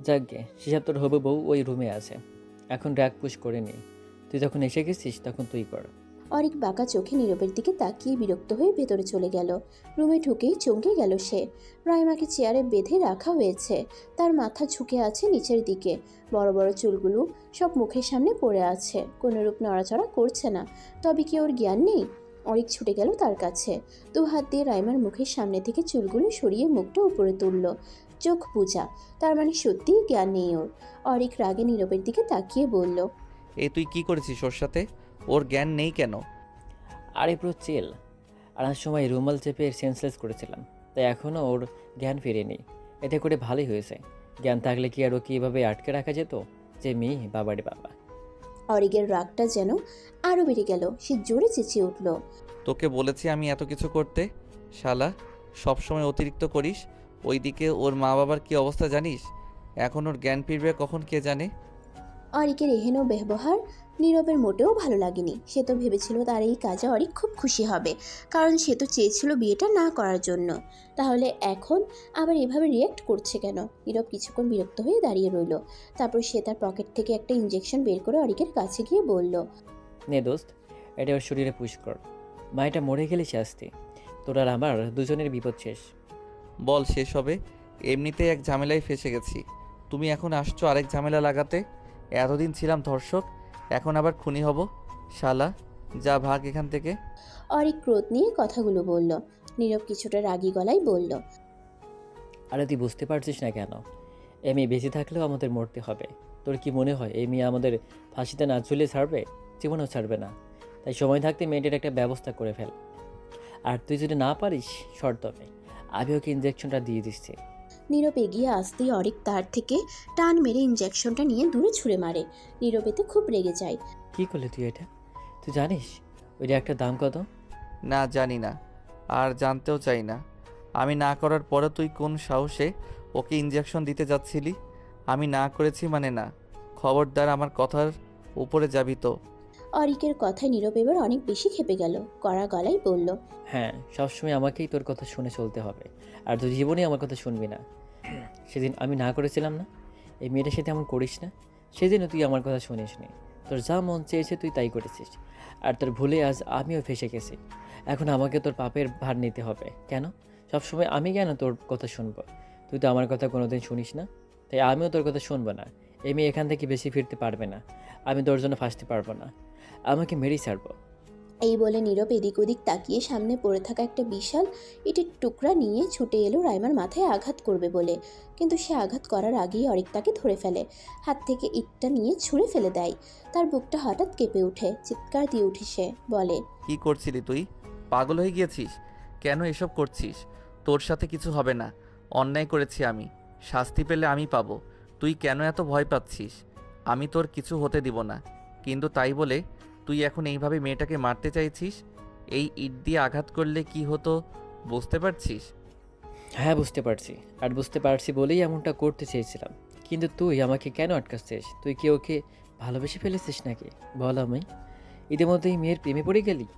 যাকগে, সেসব তোর হবু বউ ওই রুমে আছে, এখন ড্রাগ পুশ করে নি। তুই যখন এসে গেছিস তখন তুই কর। অরিক বাঁকা চোখে নীরবের দিকে তাকিয়ে বিরক্ত হয়ে ভেতরে চলে গেল। রুমে ঢুকেই চমকে গেল সে। রাইমাকে চেয়ারে বেঁধে রাখা হয়েছে। তার মাথা ঝুঁকে আছে নিচের দিকে। বড় বড় চুলগুলো সব মুখের সামনে পড়ে আছে, কোনোরূপ নড়াচড়া করছে না। তবে কি ওর জ্ঞান নেই? অরিক ছুটে গেল তার কাছে। দু হাত দিয়ে রাইমার মুখের সামনে থেকে চুলগুলো সরিয়ে মুখটা উপরে তুলল। চোখ বুজা, তার মানে সত্যিই জ্ঞান নেই ওর। অরিক রাগে নীরবের দিকে তাকিয়ে বলল, এই তুই কি করেছিস ওর সাথে? ওর জ্ঞান নেই কেন? আরে পুরো চেল। আনার সময় রুমাল চেপে সেন্সলেস করেছিলাম, তাই এখনও ওর জ্ঞান ফিরেনি। এতে করে ভালোই হয়েছে। জ্ঞান থাকলে কি আর ওকে এভাবে আটকে রাখা যেত? যে মেয়ে, বাবারে বাবা। অরিকের রাগটা যেন আরো বেড়ে গেল। সে জোরে চেঁচিয়ে উঠল, তোকে বলেছি আমি এত কিছু করতে? শালা, সবসময় অতিরিক্ত করিস। ওইদিকে ওর মা বাবার কি অবস্থা জানিস? এখন ওর জ্ঞান ফিরবে কখন কে জানে। অরিকের এহেন ব্যবহার নীরবের মোটেও ভালো লাগেনি। সে তো ভেবেছিল তার এই কাজে অরিক খুব খুশি হবে, কারণ সে তো চেয়েছিল বিয়েটা না করার জন্য। তাহলে এখন আবার এভাবে রিয়্যাক্ট করছে কেন? নীরব কিছুক্ষণ বিরক্ত হয়ে দাঁড়িয়ে রইল। তারপর সে তার পকেট থেকে একটা ইঞ্জেকশন বের করে অরিকের কাছে গিয়ে বলল, নে দোস্ত, এটা ওর শরীরে পুশ কর। মা এটা মরে গেলে শাস্তি, তোর আর আমার দুজনের বিপদ শেষ। বল শেষ হবে? এমনিতেই এক ঝামেলায় ফেসে গেছি, তুমি এখন আসছো আরেক ঝামেলা লাগাতে। এতদিন ছিলাম ধর্ষক, এখন আবার খুনি হব? শালা, যা ভাগ এখান থেকে। অরিক ক্রোধ নিয়ে কথাগুলো বলল। নীরব কিছুটা রাগী গলায় বলল, আরে তুই বুঝতে পারছিস না কেন? এই মেয়ে বেঁচে থাকলেও আমাদের মরতে হবে। তোর কি মনে হয় এই মেয়ে আমাদের ফাঁসিতে না ঝুলিয়ে ছাড়বে? জীবনেও ছাড়বে না। তাই সময় থাকতে মেয়েটার একটা ব্যবস্থা করে ফেল। আর তুই যদি না পারিস, শর্ত হবে, আমি ওকে ইঞ্জেকশনটা দিয়ে দিচ্ছি। নীরব এগিয়ে আসতেই অরিক তার থেকে টান মেরে ইঞ্জেকশনটা নিয়ে দূরে ছুঁড়ে মারে। নীরব এতে খুব রেগে যায়। কী করলি তুই এটা? তুই জানিস ওইটা একটা দাম কত? না, জানি না, আর জানতেও চাই না। আমি না করার পরে তুই কোন সাহসে ওকে ইঞ্জেকশন দিতে যাচ্ছিলি? আমি না করেছি মানে না। খবরদার আমার কথার উপরে যাবি তো। অরিকের কথায় নীরব এবার অনেক বেশি ক্ষেপে গেল। কড়া গলায় বলল, হ্যাঁ, সবসময় আমাকেই তোর কথা শুনে চলতে হবে, আর তুই জীবনেই আমার কথা শুনবি না। সেদিন আমি না করেছিলাম না, এই মেয়েটার সাথে এমন করিস না। সেদিনও তুই আমার কথা শুনিস নি, তোর যা মন চেয়েছে তুই তাই করেছিস। আর তোর ভুলে আজ আমিও ফেসে গেছি। এখন আমাকে তোর পাপের ভার নিতে হবে। কেন? সবসময় আমি কেন তোর কথা শুনবো? তুই তো আমার কথা কোনোদিন শুনিস না, তাই আমিও তোর কথা শুনবো না। এই মেয়ে এখান থেকে বেশি ফিরতে পারবে না, আমি তোর জন্য ফাঁসতে পারবো না, আমাকে মেরেই ছাড়বো। এই বলে নীরব এদিক ওদিক তাকিয়ে সামনে পড়ে থাকা একটা বিশাল ইটের টুকরা নিয়ে ছুটে এলো রাইমার মাথায় আঘাত করবে বলে। কিন্তু সে আঘাত করার আগেই অরিক তাকে ধরে ফেলে, হাত থেকে ইটটা নিয়ে ছুঁড়ে ফেলে দেয়। তার বুকটা হঠাৎ কেঁপে ওঠে, চিৎকার দিয়ে উঠে সে বলে, কি করছিলি তুই? পাগল হয়ে গিয়েছিস? কেন এসব করছিস? তোর সাথে কিছু হবে না, অন্যায় করেছি আমি, শাস্তি পেলে আমি পাবো। তুই কেন এত ভয় পাচ্ছিস? আমি তোর কিছু হতে দিব না। কিন্তু তাই বলে তুই এখন এইভাবে মেয়েটাকে মারতে চাইছিস? এই ইট দিয়ে আঘাত করলে কি হতো বুঝতে পারছিস? হ্যাঁ, বুঝতে পারছি, আর বুঝতে পারছি বলেই এমনটা করতে চেয়েছিলাম। কিন্তু তুই আমাকে কেন আটকাচ্ছিস? তুই কি ওকে ভালোবেসে ফেলেছিস নাকি? বল, আমি ইতিমধ্যেই মেয়ের প্রেমে পড়ে গেলি?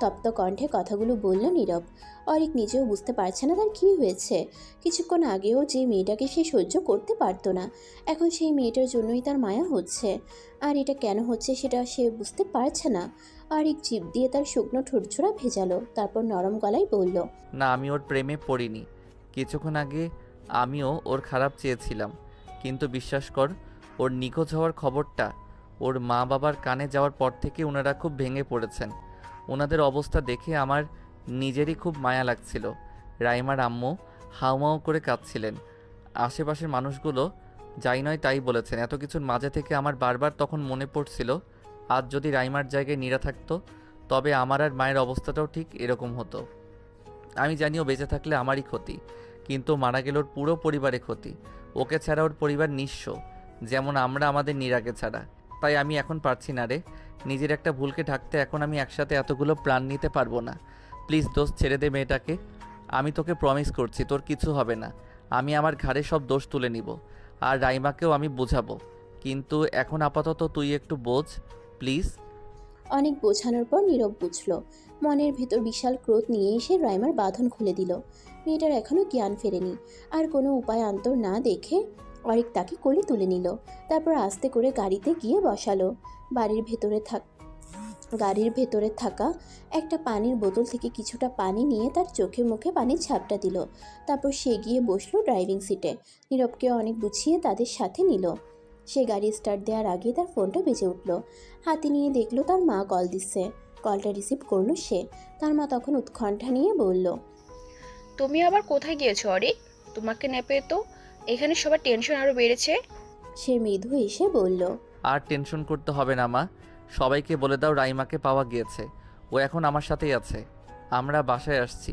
তপ্ত কণ্ঠে কথাগুলো বলল নীরব। অরিক নিজেও বুঝতে পারছে না তার কী হয়েছে। কিছুক্ষণ আগেও যে মেয়েটাকে সে সহ্য করতে পারতো না, এখন সেই মেয়েটার জন্যই তার মায়া হচ্ছে। আর এটা কেন হচ্ছে সেটা সে বুঝতে পারছে না। অরিক জিভ দিয়ে তার শুকনো ঠোঁটছোড়া ভেজালো, তারপর নরম গলায় বলল, না, আমি ওর প্রেমে পড়িনি। কিছুক্ষণ আগে আমিও ওর খারাপ চেয়েছিলাম, কিন্তু বিশ্বাস কর, ওর নিখোঁজ হওয়ার খবরটা ওর মা বাবার কানে যাওয়ার পর থেকে ওনারা খুব ভেঙে পড়েছেন। ওনাদের অবস্থা দেখে আমার নিজেরই খুব মায়া লাগছিল। রাইমার আম্মু হাউমাউ করে কাঁদছিলেন। আশেপাশের মানুষগুলো যাই নয় তাই বলেছেন। এত কিছুর মাঝে থেকে আমার বারবার তখন মনে পড়ছিল, আজ যদি রাইমার জায়গায় নীরা থাকতো, তবে আমার আর মায়ের অবস্থাটাও ঠিক এরকম হতো। আমি জানি ও বেঁচে থাকলে আমারই ক্ষতি, কিন্তু মারা গেল ওর পুরো পরিবারে ক্ষতি। ওকে ছাড়া ওর পরিবার নিঃস্ব, যেমন আমরা আমাদের নীরাকে ছাড়া। তাই আমি এখন পারছি না রে, নিজের একটা ভুলকে ঢাকতে এখন আমি একসাথে এতগুলো প্রাণ নিতে পারবো না। প্লিজ দোস্ত, ছেড়ে দে মেয়েটাকে। আমি তোকে প্রমিস করছি তোর কিছু হবে না। আমি আমার ঘাড়ে সব দোষ তুলে নিব, আর রাইমাকেও আমি বোঝাবো। কিন্তু এখন আপাতত তুই একটু বোঝ প্লিজ। অনেক বোঝানোর পর নীরব বুঝল। মনের ভিতর বিশাল ক্রোধ নিয়ে এসে রাইমার বাঁধন খুলে দিল। মেয়েটার এখনও জ্ঞান ফেরেনি। আর কোনো উপায় অন্তর না দেখে অরিক তাকে কোলে তুলে নিল। তারপর আস্তে করে গাড়িতে গিয়ে বসালো। গাড়ির ভেতরে থাকা একটা পানির বোতল থেকে কিছুটা পানি নিয়ে তার চোখে মুখে পানির ঝাপটা দিল। তারপর সে গিয়ে বসলো ড্রাইভিং সিটে। নীরবকে অনেক গুছিয়ে তাদের সাথে নিল। সে গাড়ি স্টার্ট দেওয়ার আগে তার ফোনটা বেজে উঠল। হাতে নিয়ে দেখলো তার মা কল দিচ্ছে। কলটা রিসিভ করলো সে। তার মা তখন উৎকণ্ঠা নিয়ে বলল, তুমি আবার কোথায় গিয়েছো অরিক? তোমাকে না পেয়ে তো এখানে সবার টেনশন আরো বেড়েছে। সে মৃদু এসে বলল, আর টেনশন করতে হবে না মা, সবাইকে বলে দাও রাইমাকে পাওয়া গিয়েছে। ও এখন আমার সাথেই আছে। আমরা বাসায় আসছি।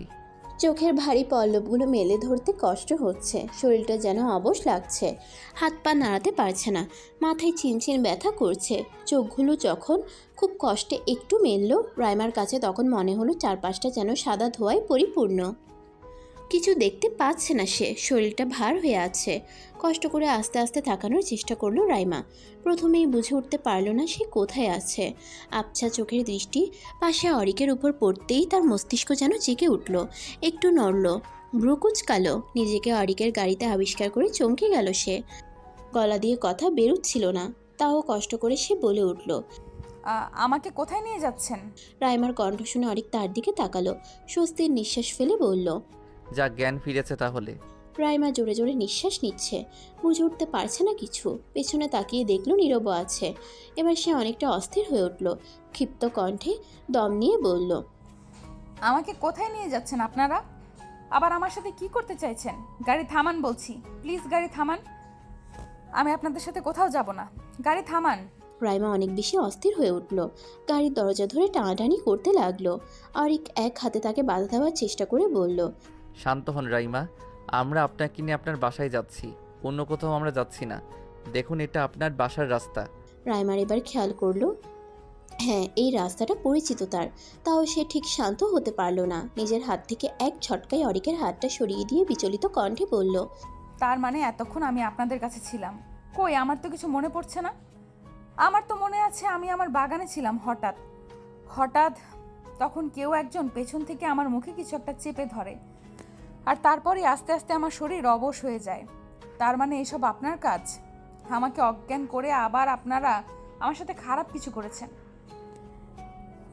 চোখের ভারী পল্লবগুলো মেলে ধরতে কষ্ট হচ্ছে। শরীরটা যেন অবশ লাগছে। হাত পা নাড়াতে পারছে না। মাথায় চিনচিন ব্যথা করছে। চোখগুলো যখন খুব কষ্টে একটু মেলল রাইমার কাছে, তখন মনে হলো চারপাশটা যেন সাদা ধোঁয়ায় পরিপূর্ণ। কিছু দেখতে পাচ্ছে না সে। শরীরটা ভার হয়ে আছে। কষ্ট করে আস্তে আস্তে তাকানোর চেষ্টা করলো রাইমা। প্রথমেই বুঝে উঠতে পারল না সে কোথায় আছে। আবছা চোখের দৃষ্টি পাশে অরিকের উপর পড়তেই তার মস্তিষ্ক যেন জেগে উঠল। একটু নড়ল, ভ্রু কুঁচকালো। নিজেকে অরিকের গাড়িতে আবিষ্কার করে চমকে গেল সে। গলা দিয়ে কথা বেরোচ্ছিল না, তাও কষ্ট করে সে বলে উঠল, আমাকে কোথায় নিয়ে যাচ্ছেন? রাইমার কণ্ঠ শুনে অরিক তার দিকে তাকালো, স্বস্তির নিঃশ্বাস ফেলে বলল। যা জ্ঞান ফিরেছে তাহলে। রাইমা জোরে জোরে নিঃশ্বাস নিচ্ছে, বুঝে উঠতে পারছে না কিছু। পেছনে তাকিয়ে দেখলো নীরব আছে। এবার সে অনেকটা অস্থির হয়ে উঠল, ক্ষিপ্ত কণ্ঠে দম নিয়ে বলল। আমাকে কোথায় নিয়ে যাচ্ছেন আপনারা? আবার আমার সাথে কি করতে চাইছেন? গাড়ি থামান বলছি, প্লিজ গাড়ি থামান। আমি আপনাদের সাথে কোথাও যাব না, গাড়ি থামান। রাইমা অনেক বেশি অস্থির হয়ে উঠল, গাড়ির দরজা ধরে টানাটানি করতে লাগলো। অরিক এক হাতে তাকে বাধা দেওয়ার চেষ্টা করে বলল। শান্ত হন রাইমা, আমরা আপনাকে নিয়ে আপনার বাসায় যাচ্ছি, অন্য কোথাও আমরা যাচ্ছি না। দেখুন এটা আপনার বাসার রাস্তা। রাইমার এবার খেয়াল করলো, হ্যাঁ এই রাস্তাটা পরিচিত তার। তাও সে ঠিক শান্ত হতে পারল না। নিজের হাত থেকে এক ঝটকায় অরিকের হাতটা সরিয়ে দিয়ে বিচলিত কণ্ঠে বলল। তার মানে এতক্ষণ আমি আপনাদের কাছে ছিলাম? কই, আমার তো কিছু মনে পড়ছে না। আমার তো মনে আছে আমি আমার বাগানে ছিলাম, হঠাৎ হঠাৎ তখন কেউ একজন পেছন থেকে আমার মুখে কিছু একটা চেপে ধরে, আর তারপরে আস্তে আস্তে আমার শরীর অবশ হয়ে যায়। তার মানে এসব আপনার কাজ? আমাকে অজ্ঞান করে আবার আপনারা আমার সাথে খারাপ কিছু করেছেন?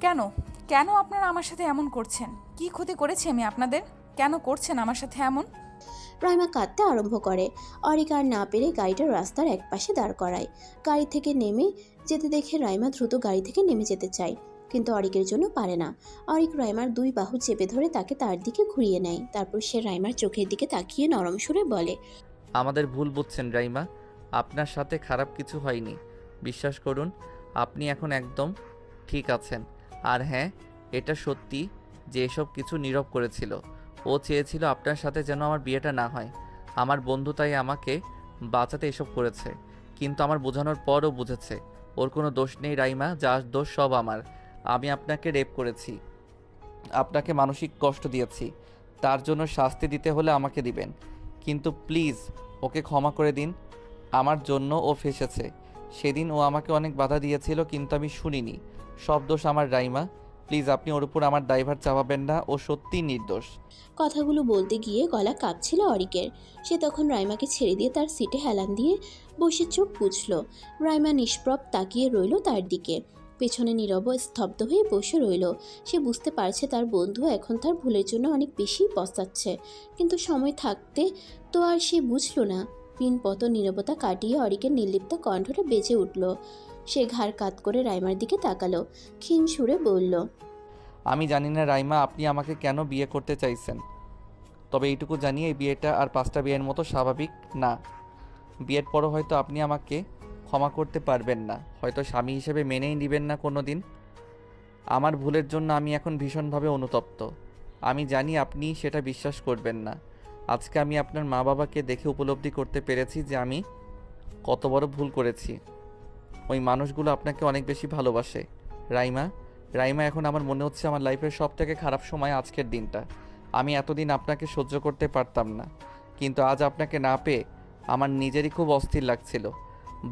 কেন কেন আপনারা আমার সাথে এমন করছেন? কি ক্ষতি করেছি আমি আপনাদের? কেন করছেন আমার সাথে এমন? রাইমা কাঁদতে আরম্ভ করে। অরিক আর না পেরে গাড়িটা রাস্তার একপাশে দাঁড় করায়। গাড়ি থেকে নেমে যেতে দেখে রাইমা দ্রুত গাড়ি থেকে নেমে যেতে চায়, কিন্তু অরিকের জন্য পারে না। অরিক রাইমার দুই বাহু চেপে ধরে তাকে তার দিকে ঘুরিয়ে নেয়। তারপর সে রাইমার চোখের দিকে তাকিয়ে নরম সুরে বলে। আমাদের ভুল বুঝছেন রাইমা, আপনার সাথে খারাপ কিছু হয়নি, বিশ্বাস করুন। আপনি এখন একদম ঠিক আছেন। আর হ্যাঁ, এটা সত্যি যে এসব কিছু নীরব করেছিল। ও চেয়েছিল আপনার সাথে যেন আমার বিয়েটা না হয়। আমার বন্ধু তাই আমাকে বাঁচাতে এসব করেছে, কিন্তু আমার বোঝানোর পরও বুঝেছে ওর কোনো দোষ নেই রাইমা, যা দোষ সব আমার। আমি আপনাকে রেপ করেছি, আপনাকে মানসিক কষ্ট দিয়েছি, তার জন্য শাস্তি দিতে হলে আমাকে দিবেন, কিন্তু প্লিজ ওকে ক্ষমা করে দিন। আমার জন্য ও ফেসেছে। সেদিন ও আমাকে অনেক বাধা দিয়েছিল, কিন্তু আমি শুনিনি। সব দোষ আমার রাইমা, প্লিজ আপনি ওর উপর আমার ড্রাইভার চাপাবেন না, ও সত্যিই নির্দোষ। কথাগুলো বলতে গিয়ে গলা কাঁপছিল অরিকের। সে তখন রাইমাকে ছেড়ে দিয়ে তার সিটে হেলান দিয়ে বসে চোখ বুঝল। রাইমা নিষ্প্রভ তাকিয়ে রইল তার দিকে। পেছনে নীরব স্তব্ধ হয়ে বসে রইল। সে বুঝতে পারছে তার বন্ধু এখন তার ভুলের জন্য অনেক বেশি পস্তাচ্ছে, কিন্তু সময় থাকতে তো আর সে বুঝল না। পিনপত নীরবতা কাটিয়ে অরিকের নির্লিপ্ত কণ্ঠটা বেজে উঠল। সে ঘাড় কাত করে রাইমার দিকে তাকালো, ক্ষীণ সুরে বলল। আমি জানি না রাইমা আপনি আমাকে কেন বিয়ে করতে চাইছেন, তবে এইটুকু জানি এই বিয়েটা আর 5টা বিয়ের মতো স্বাভাবিক না। বিয়ের পরও হয়তো আপনি আমাকে ক্ষমা করতে পারবেন না, হয়তো স্বামী হিসেবে মেনেই নেবেন না কোনো দিন। আমার ভুলের জন্য আমি এখন ভীষণভাবে অনুতপ্ত। আমি জানি আপনি সেটা বিশ্বাস করবেন না। আজকে আমি আপনার মা বাবাকে দেখে উপলব্ধি করতে পেরেছি যে আমি কত বড় ভুল করেছি। ওই মানুষগুলো আপনাকে অনেক বেশি ভালোবাসে রাইমা। রাইমা এখন আমার মনে হচ্ছে আমার লাইফের সবথেকে খারাপ সময় আজকের দিনটা। আমি এতদিন আপনাকে সহ্য করতে পারতাম না, কিন্তু আজ আপনাকে না পেয়ে আমার নিজেরই খুব অস্থির লাগছিল।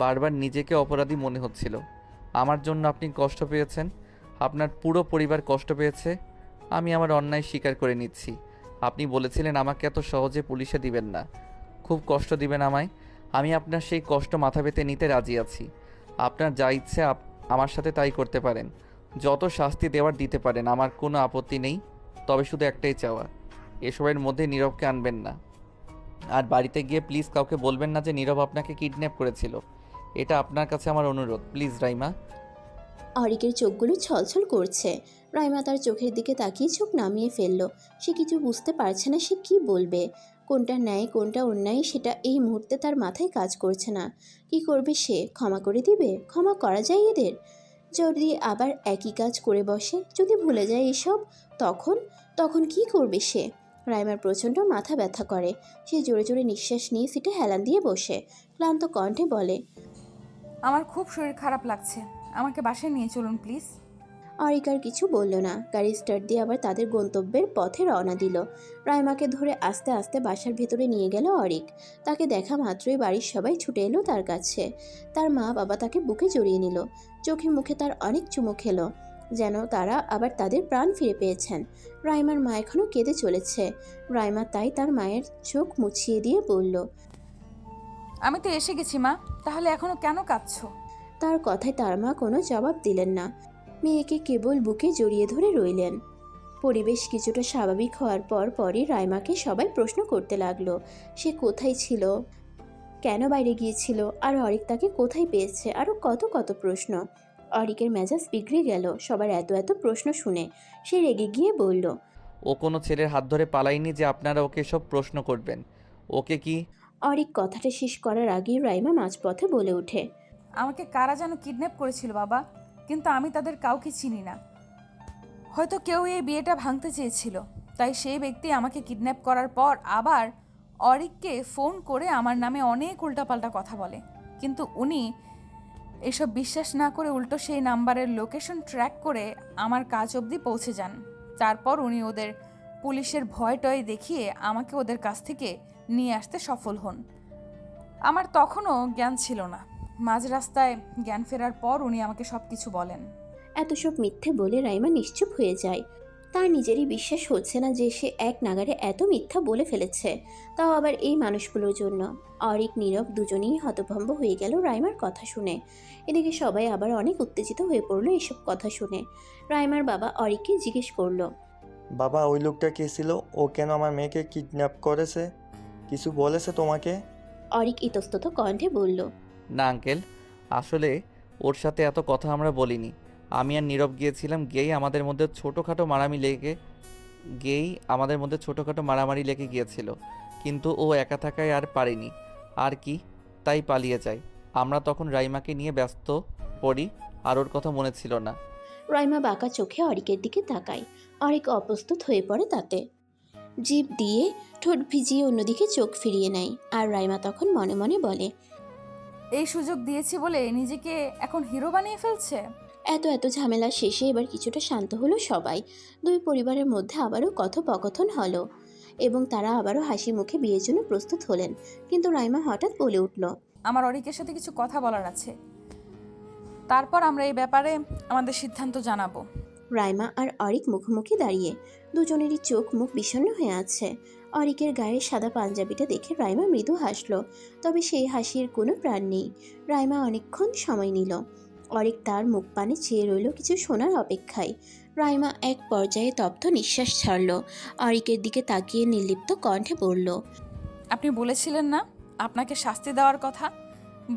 বারবার নিজেকে অপরাধী মনে হচ্ছিল। আমার জন্য আপনি কষ্ট পেয়েছেন, আপনার পুরো পরিবার কষ্ট পেয়েছে। আমি আমার অন্যায় স্বীকার করে নিচ্ছি। আপনি বলেছিলেন আমাকে এত সহজে পুলিশে দিবেন না, খুব কষ্ট দিবেন আমায়। আমি আপনার সেই কষ্ট মাথা পেতে নিতে রাজি আছি। আপনার যা ইচ্ছে আমার সাথে তাই করতে পারেন, যত শাস্তি দেওয়ার দিতে পারেন, আমার কোনো আপত্তি নেই। তবে শুধু একটাই চাওয়া, এসবের মধ্যে নীরবকে আনবেন না। আর বাড়িতে গিয়ে প্লিজ কাউকে বলবেন না যে নীরব আপনাকে কিডন্যাপ করেছিল। এটা আপনার কাছে আমার অনুরোধ, প্লিজ রাইমা। অরিকের চোখগুলো ছলছল করছে। রাইমা তার চোখের দিকে তাকিয়ে চোখ নামিয়ে ফেলল। সে কিছু বুঝতে পারছে না সে কি বলবে। কোনটা ন্যায় কোনটা অন্যায় সেটা এই মুহূর্তে তার মাথায় কাজ করছে না। কি করবে সে? ক্ষমা করে দিবে? ক্ষমা করা যায় এদের? যদি আবার একই কাজ করে বসে, যদি ভুলে যায় এসব, তখন তখন কি করবে সে? রাইমার প্রচণ্ড মাথা ব্যথা করে। সে জোরে জোরে নিঃশ্বাস নিয়ে সিটে হেলান দিয়ে বসে ক্লান্ত কণ্ঠে বলে। আমার খুব শরীর খারাপ লাগছে, আমাকে বাসায় নিয়ে চলুন প্লিজ। অরিক আর কিছু বলল না। গাড়ি স্টার্ট দিয়ে আবার তাদের গন্তব্যের পথে রওনা দিল। রাইমাকে ধরে আস্তে আস্তে বাসার ভেতরে নিয়ে গেল অরিক। তাকে দেখা মাত্রই বাড়ির সবাই ছুটে এলো তার কাছে। তার মা বাবা তাকে বুকে জড়িয়ে নিল। চোখে মুখে তার অনেক চুমু খেলো, যেন তারা আবার তাদের প্রাণ ফিরে পেয়েছেন। রাইমার মা এখনও কেঁদে চলেছে। রাইমা তাই তার মায়ের চোখ মুছিয়ে দিয়ে বলল। আমি তো এসে গেছি মা, তাহলে এখনো কেন কাঁদছো? তার কথায় তার মা কোনো জবাব দিলেন না। মেয়েকে কেবল বুকে জড়িয়ে ধরে রইলেন। পরিবেশ কিছুটা স্বাভাবিক হওয়ার পরই রাইমাকে সবাই প্রশ্ন করতে লাগলো, সে কোথায় ছিল, কেন বাইরে গিয়েছিল, আর অরিক তাকে কোথায় পেয়েছে, আরও কত কত প্রশ্ন। অরিকের মেজাজ বিগড়ে গেল সবার এত এত প্রশ্ন শুনে। সে রেগে গিয়ে বলল, ও কোনো ছেলের হাত ধরে পালায়নি যে আপনারা ওকে সব প্রশ্ন করবেন। ওকে কি? অরিক কথাটা শেষ করার আগেই রাইমা মাঝপথে বলে ওঠে, আমাকে কারা যেন কিডন্যাপ করেছিল বাবা, কিন্তু আমি তাদের কাউকে চিনি না। হয়তো কেউ এই বিয়েটা ভাঙতে চেয়েছিল, তাই সেই ব্যক্তি আমাকে কিডন্যাপ করার পর আবার অরিককে ফোন করে আমার নামে অনেক উল্টাপাল্টা কথা বলে, কিন্তু উনি এসব বিশ্বাস না করে উল্টো সেই নাম্বারের লোকেশন ট্র্যাক করে আমার কাজ অবধি পৌঁছে যান। তারপর উনি ওদের পুলিশের ভয় টয় দেখিয়ে আমাকে ওদের কাছ থেকে নিয়ে আসতে সফল হন। আমার তখনও জ্ঞান ছিল না। মাঝ রাস্তায় জ্ঞান ফেরার পর উনি আমাকে সব কিছু বলেন। এত সব মিথ্যে বলে রাইমা নিশ্চুপ হয়ে যায়। তার নিজেরই বিশ্বাস হচ্ছে না যে সে এক নাগাড়ে এত মিথ্যা বলে ফেলেছে, তাও আবার এই মানুষগুলোর জন্য। অরিক নীরব দুজনেই হতভম্ব হয়ে গেল রাইমার কথা শুনে। এদিকে সবাই আবার অনেক উত্তেজিত হয়ে পড়লো এসব কথা শুনে। রাইমার বাবা অরিককে জিজ্ঞেস করলো, বাবা ওই লোকটা কে ছিল? ও কেন আমার মেয়েকে কিডন্যাপ করেছে? কিছু বলেছে তোমাকে? অরিক ইতস্তত কণ্ঠে বলল, না আঙ্কেল, আসলে ওর সাথে এত কথা আমরা বলিনি। আমি আর নীরব গিয়েছিলাম, ছোটোখাটো মারামারি লেগে গিয়েছিল, কিন্তু ও একা থাকায় আর পারেনি আর কি, তাই পালিয়ে যায়। আমরা তখন রাইমাকে নিয়ে ব্যস্ত পড়ি, আর ওর কথা মনে ছিল না। রাইমা বাঁকা চোখে অরিকের দিকে তাকায়। অরিক অপ্রস্তুত হয়ে পড়ে তাতে। জিভ দিয়ে ঠোঁট ভিজিয়ে অন্যদিকে চোখ ফিরিয়ে নেয়। আর রাইমা তখন মনে মনে বলে, এই সুযোগ দিয়েছি বলে নিজেকে এখন হিরো বানিয়ে ফেলছে। এত এত ঝামেলা শেষে এবার কিছুটা শান্ত হলো সবাই। দুই পরিবারের মধ্যে আবারও কথোপকথন হলো এবং তারা আবারও হাসি মুখে বিয়ের জন্য প্রস্তুত হলেন। কিন্তু রাইমা হঠাৎ বলে উঠল, আমার অরিকের সাথে কিছু কথা বলার আছে, তারপর আমরা এই ব্যাপারে আমাদের সিদ্ধান্ত জানাবো। রাইমা আর অরিক মুখোমুখি দাঁড়িয়ে, দুজনেরই চোখ মুখ বিষণ্ণ হয়ে আছে। অরিকের গায়ে সাদা পাঞ্জাবিটা দেখে রাইমা মৃদু হাসলো, তবে সেই হাসির কোনো প্রাণ নেই। রাইমা অনেকক্ষণ সময় নিল। অরিক তার মুখ পানে চেয়ে রইল কিছু শোনার অপেক্ষায়। রাইমা এক পর্যায়ে তপ্ত নিঃশ্বাস ছাড়ল। অরিকের দিকে তাকিয়ে নির্লিপ্ত কণ্ঠে বলল, আপনি বলেছিলেন না আপনাকে শাস্তি দেওয়ার কথা?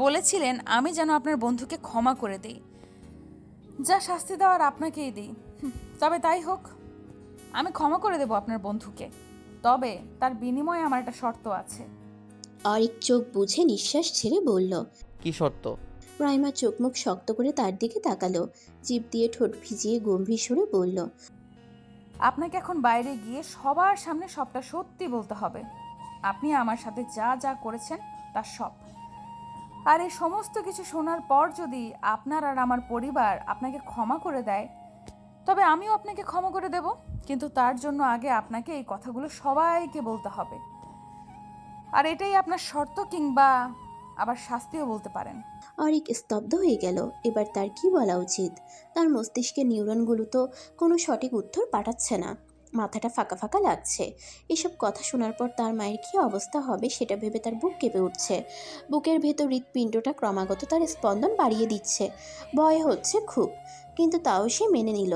বলেছিলেন আমি যেন আপনার বন্ধুকে ক্ষমা করে দিই। যা শাস্তি দেওয়ার আপনাকেই দিই। তবে তাই হোক, আমি ক্ষমা করে দেব আপনার বন্ধুকে, তবে তার বিনিময়ে আমার একটা শর্ত আছে। অরিক চোখ বুঝে নিঃশ্বাস ছেড়ে বলল। কি শর্ত? রাইমা চোখ মুখ শক্ত করে তার দিকে তাকালো, জিভ দিয়ে ঠোঁট ভিজিয়ে গম্ভীর সুরে বলল, আপনাকে এখন বাইরে গিয়ে সবার সামনে সবটা সত্যি বলতে হবে। আপনি আমার সাথে যা যা করেছেন তার সব। আর এই সমস্ত কিছু শোনার পর যদি আপনার আর আমার পরিবার আপনাকে ক্ষমা করে দেয়, তবে আমিও আপনাকে ক্ষমা করে দেব। কিন্তু তার জন্য আগে আপনাকে এই কথাগুলো সবাইকে বলতে হবে। আর এটাই আপনার শর্ত, কিংবা আবার শাস্তিও বলতে পারেন। অরিক স্তব্ধ হয়ে গেল। এবার তার কি বলা উচিত? তার মস্তিষ্কের নিউরনগুলো তো কোনো সঠিক উত্তর পাঠাচ্ছে না। মাথাটা ফাঁকা ফাঁকা লাগছে। এসব কথা শোনার পর তার মায়ের কী অবস্থা হবে সেটা ভেবে তার বুক কেঁপে উঠছে। বুকের ভেতর হৃৎপিণ্ডটা ক্রমাগত তার স্পন্দন বাড়িয়ে দিচ্ছে। ভয় হচ্ছে খুব, কিন্তু তাও সে মেনে নিল,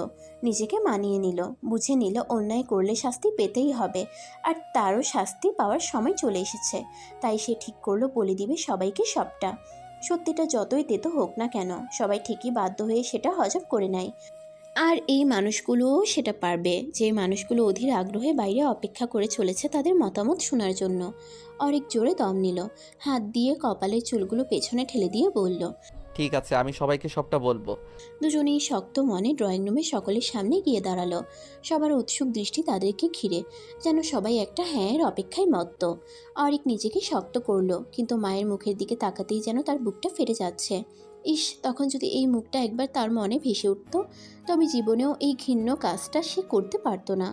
নিজেকে মানিয়ে নিল, বুঝে নিল অন্যায় করলে শাস্তি পেতেই হবে। আর তারও শাস্তি পাওয়ার সময় চলে এসেছে। তাই সে ঠিক করলো বলে দিবে সবাইকে সবটা। সত্যিটা যতই তেতো হোক না কেন, সবাই ঠিকই বাধ্য হয়ে সেটা হজম করে নেয়। আর এই মানুষগুলোও সেটা পারবে, যে মানুষগুলো অধীর আগ্রহে বাইরে অপেক্ষা করে চলেছে তাদের মতামত শোনার জন্য। অনেক জোরে দম নিল, হাত দিয়ে কপালের চুলগুলো পেছনে ঠেলে দিয়ে বলল, ঠিক আছে, আমি সবাইকে সবটা বলবো। দুজনেই শক্ত মনে ড্রয়িং রুমে সকলের সামনে গিয়ে দাঁড়ালো। সবার উৎসুক দৃষ্টি তাদেরকে ঘিরে, যেন সবাই একটা হ্যাঁয়ের অপেক্ষায় মত্ত। অরিক নিজেকে শক্ত করলো, কিন্তু মায়ের মুখের দিকে তাকাতেই যেন তার বুকটা ফেটে যাচ্ছে। ইস, তখন যদি এই মুখটা একবার তার মনে ভেসে উঠত, তবে জীবনেও এই ঘৃণ্য কাজটা সে করতে পারতো না।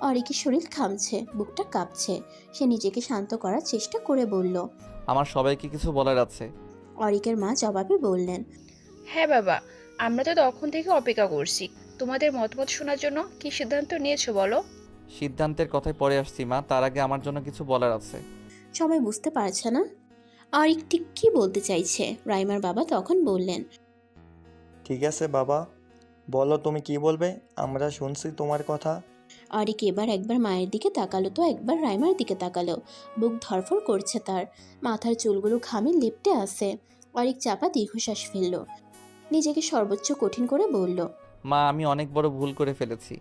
অরিকের শরীর ঘামছে, বুকটা কাঁপছে। সে নিজেকে শান্ত করার চেষ্টা করে বলল, আমার সবাইকে কিছু বলার আছে। অরিকের মা জবাবে বললেন, হ্যাঁ বাবা, আমরা তো তখন থেকে অপেক্ষা করছি তোমাদের মতামত শোনার জন্য। কি সিদ্ধান্ত নিয়েছো বলো? সিদ্ধান্তের কথায় পরে আসছি মা, তার আগে আমার জন্য কিছু বলার আছে। সবাই বুঝতে পারছে না অরিক ঠিক কী বলতে চাইছে। রাইমার বাবা তখন বললেন, ঠিক আছে বাবা, বলো তুমি কি বলবে, আমরা শুনছি তোমার কথা। অরিক এবার একবার মায়ের দিকে তাকালো তো একবার রাইমার দিকে তাকালো। বুক ধরফর করছে তার, মাথার চুলগুলো ঘামে লেপ্টে আছে। অরিক চাপা দীর্ঘশ্বাস ফেলল, নিজেকে সর্বোচ্চ কঠিন করে বলল, মা, আমি অনেক বড় ভুল করে ফেলেছি।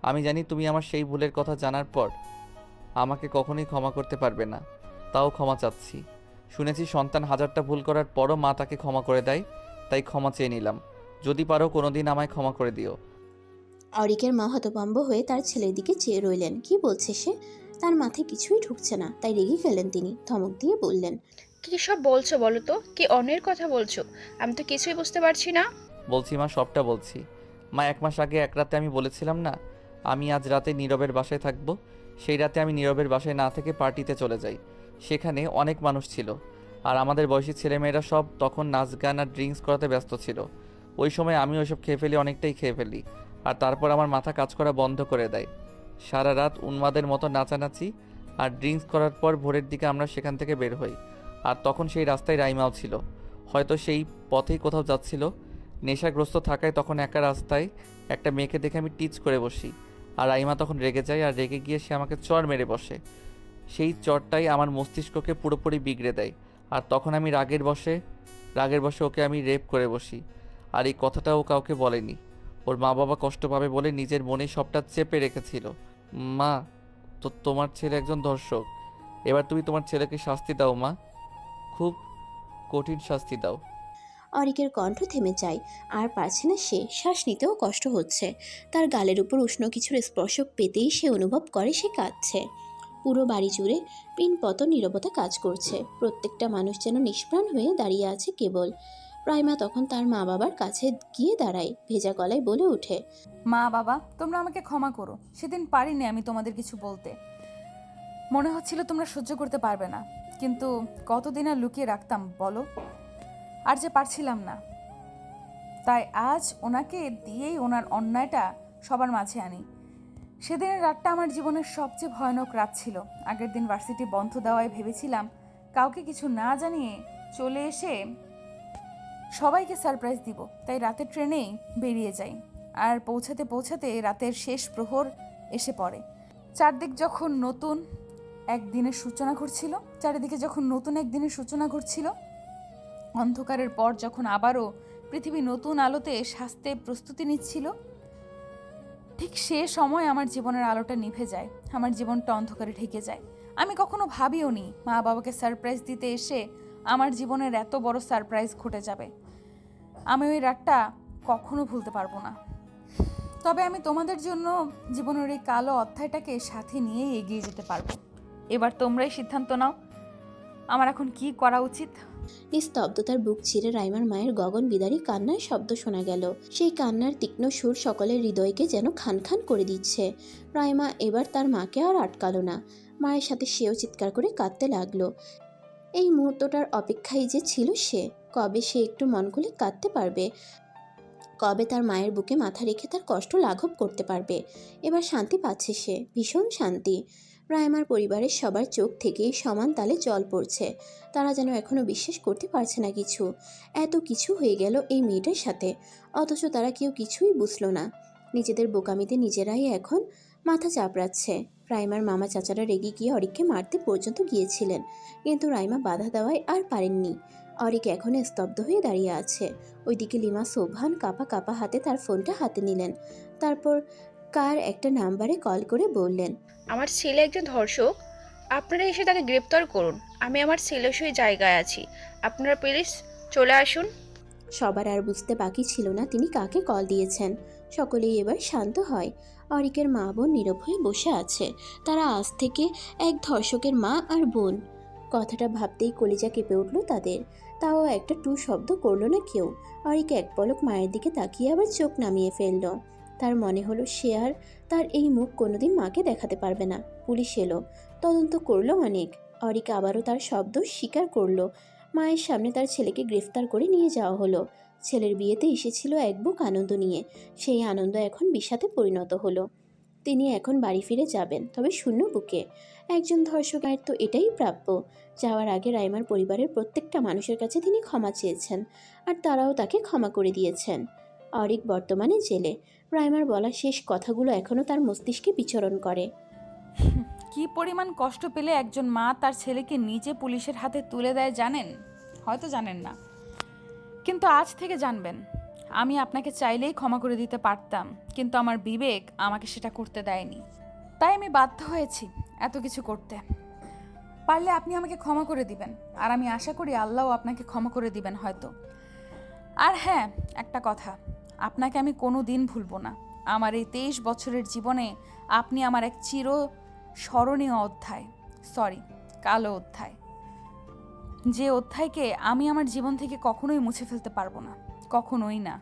আমি জানি তুমি আমার সেই ভুলের কথা জানার পর আমাকে কখনোই ক্ষমা করতে পারবে না, তাও ক্ষমা চাচ্ছি। শুনেছি সন্তান হাজারটা ভুল করার পরও মা তাকে ক্ষমা করে দেয়, তাই ক্ষমা চেয়ে নিলাম। যদি পারো কোনোদিন আমায় ক্ষমা করে দিও। অরিকের মা হতভম্ব হয়ে তার ছেলের দিকে চেয়ে রইলেন। কি বলছে সে? তার মাথায় কিছুই ঢুকছে না, তাই রেগে গেলেন তিনি। ধমক দিয়ে বললেন, কি সব বলছো বলো তো? কি অন্যের কথা বলছো? আমি তো কিছুই বুঝতে পারছি না। বলছি মা, সবটা বলছি। মা, 1 মাস আগে এক রাতে আমি বলেছিলাম না আমি আজ রাতে নীরবের বাসায় থাকবো। সেই রাতে আমি নীরবের বাসায় না থেকে পার্টিতে চলে যাই। সেখানে অনেক মানুষ ছিল, আর আমাদের বয়সী ছেলেমেয়েরা সব তখন নাচ গান আর ড্রিঙ্কস করাতে ব্যস্ত ছিল। ওই সময় আমি ওইসব খেয়ে ফেলি, অনেকটাই খেয়ে ফেলি। আর তারপর আমার মাথা কাজ করা বন্ধ করে দেয়। সারা রাত উন্মাদের মতো নাচানাচি আর ড্রিঙ্কস করার পর ভোরের দিকে আমরা সেখান থেকে বের হই। আর তখন সেই রাস্তায় রাইমাও ছিল, হয়তো সেই পথেই কোথাও যাচ্ছিল। নেশাগ্রস্ত থাকায় তখন একা রাস্তায় একটা মেয়েকে দেখে আমি টিচ করে বসি। আর রাইমা তখন রেগে যায়, আর রেগে গিয়ে সে আমাকে চড় মেরে বসে। সেই চড়টাই আমার মস্তিষ্ককে পুরোপুরি বিগড়ে দেয়। আর তখন আমি রাগের বশে ওকে আমি রেপ করে বসি। আর এই কথাটা ও কাউকে বলেনি, ওর মা বাবা কষ্ট পাবে বলে নিজের মনে সবটা চেপে রেখেছিল। মা, তো তোমার ছেলে একজন ধর্ষক। এবার তুমি তোমার ছেলেকে শাস্তি দাও মা, খুব কঠিন শাস্তি দাও। অরিকের কণ্ঠ থেমে যায়, আর পারছে না সে। শ্বাস নিতেও কষ্ট হচ্ছে। তার গালের উপর উষ্ণ কিছুর স্পর্শ পেতেই সে অনুভব করে সে কাঁদছে। পুরো বাড়ি জুড়ে পিনপত নীরবতা কাজ করছে। প্রত্যেকটা মানুষ যেন নিষ্প্রাণ হয়ে দাঁড়িয়ে আছে কেবল। রাইমা তখন তার মা বাবার কাছে গিয়ে দাঁড়ায়, ভেজা গলায় বলে ওঠে, মা বাবা, তোমরা আমাকে ক্ষমা করো। সেদিন পারিনি আমি তোমাদের কিছু বলতে। মনে হচ্ছিল তোমরা সহ্য করতে পারবে না, কিন্তু কতদিন আর লুকিয়ে রাখতাম বলো? আর যে পারছিলাম না, তাই আজ ওনাকে দিয়েই ওনার অন্যায়টা সবার মাঝে আনি। সেদিনের রাতটা আমার জীবনের সবচেয়ে ভয়ানক রাত ছিল। আগের দিন ভার্সিটি বন্ধ দেওয়ায় ভেবেছিলাম কাউকে কিছু না জানিয়ে চলে এসে সবাইকে সারপ্রাইজ দিব, তাই রাতের ট্রেনেই বেরিয়ে যাই। আর পৌঁছাতে পৌঁছাতে রাতের শেষ প্রহর এসে পড়ে। চারদিকে যখন নতুন একদিনের সূচনা ঘটছিল, অন্ধকারের পর যখন আবারও পৃথিবী নতুন আলোতে সাজতে প্রস্তুতি নিচ্ছিল, ঠিক সে সময় আমার জীবনের আলোটা নিভে যায়, আমার জীবনটা অন্ধকারে ঢেকে যায়। আমি কখনো ভাবিও নি মা বাবাকে সারপ্রাইজ দিতে এসে আমার জীবনের এত বড় সারপ্রাইজ ঘটে যাবে। আমি ওই রাতটা কখনো ভুলতে পারবো না। তবে আমি তোমাদের জন্য জীবনের এই কালো অধ্যায়টাকে সাথে নিয়েই এগিয়ে যেতে পারবো। এবার তোমরাই সিদ্ধান্ত নাও আমার এখন কি করা উচিত। নিস্তব্ধতার বুক ছিঁড়ে রাইমার মায়ের গগন বিদারী কান্নার শব্দ শোনা গেল। সেই কান্নার তীক্ষ্ণ সুর সকলের হৃদয়কে যেন খান খান করে দিচ্ছে। রাইমা এবার তার মাকে আর আটকালো না, মায়ের সাথে সেও চিৎকার করে কাঁদতে লাগলো। এই মুহূর্তটার অপেক্ষায় যে ছিল সে। কবে সে একটু মন খুলে কাঁদতে পারবে, কবে তার মায়ের বুকে মাথা রেখে তার কষ্ট লাঘব করতে পারবে। এবার শান্তি পাচ্ছে সে, ভীষণ শান্তি। রাইমার পরিবারের সবার চোখ থেকে সমান তালে জল পড়ছে। তারা যেন এখনো বিশ্বাস করতে পারছে না কিছু, এত কিছু হয়ে গেল এই মেয়েটার সাথে, অথচ তারা কেউ কিছুই বুঝলো না। নিজেদের বোকামিতে নিজেরাই এখন মাথা চাপড়াচ্ছে। রাইমার মামা চাচারা রেগে গিয়ে অরিককে মারতে পর্যন্ত গিয়েছিলেন, কিন্তু রাইমা বাধা দেওয়ায় আর পারেননি। অরিক এখনো স্তব্ধ হয়ে দাঁড়িয়ে আছে। ওইদিকে লিমা সোভান কাপা কাপা হাতে তার ফোনটা হাতে নিলেন। তারপর কার একটা নাম্বারে কল করে বললেন, আমার ছেলে একজন ধর্ষক, আপনারা এসে তাকে গ্রেপ্তার করুন। আমি আমার ছেলের সই জায়গায় আছি, আপনারা প্লিজ চলে আসুন। সবার আর বুঝতে বাকি ছিল না তিনি কাকে কল দিয়েছেন। সকলেই এবার শান্ত হয়। অরিকের মা বোন নীরব হয়ে বসে আছে। তারা আজ থেকে এক ধর্ষকের মা আর বোন। কথাটা ভাবতেই কলিজা কেঁপে উঠল তাদের। তাও একটা টু শব্দ করলো না কেউ। অরিক এক পলক মায়ের দিকে তাকিয়ে আবার চোখ নামিয়ে ফেলল। তার মনে হলো সে আর তার এই মুখ কোনোদিন মাকে দেখাতে পারবে না। পুলিশ এলো, তদন্ত করলো অনেক। অরিক আবারও তার শব্দ স্বীকার করলো। মায়ের সামনে তার ছেলেকে গ্রেফতার করে নিয়ে যাওয়া হলো। ছেলের বিয়েতে এসেছিল এক বুক আনন্দ নিয়ে, সেই আনন্দ এখন বিষাদে পরিণত হলো। তিনি এখন বাড়ি ফিরে যাবেন, তবে শূন্য বুকে। একজন ধর্ষকের তো এটাই প্রাপ্য। যাওয়ার আগে রাইমার পরিবারের প্রত্যেকটা মানুষের কাছে তিনি ক্ষমা চেয়েছেন, আর তারাও তাকে ক্ষমা করে দিয়েছেন। অরিক বর্তমানে জেলে। রাইমার বলা শেষ কথাগুলো এখনও তার মস্তিষ্কে বিচরণ করে। কি পরিমাণ কষ্ট পেলে একজন মা তার ছেলেকে নিজে পুলিশের হাতে তুলে দেয় জানেন? হয়তো জানেন না, কিন্তু আজ থেকে জানবেন। আমি আপনাকে চাইলেই ক্ষমা করে দিতে পারতাম, কিন্তু আমার বিবেক আমাকে সেটা করতে দেয়নি। তাই আমি বাধ্য হয়েছি এত কিছু করতে। পারলে আপনি আমাকে ক্ষমা করে দিবেন, আর আমি আশা করি আল্লাহও আপনাকে ক্ষমা করে দিবেন হয়তো। আর হ্যাঁ, একটা কথা, আপনাকে আমি কোনো দিন ভুলব না। আমার এই 23 বছরের জীবনে আপনি আমার এক চির স্মরণীয় অধ্যায়, সরি, কালো অধ্যায়, যে অধ্যায়কে আমি আমার জীবন থেকে কখনোই মুছে ফেলতে পারবো না, কখনোই না।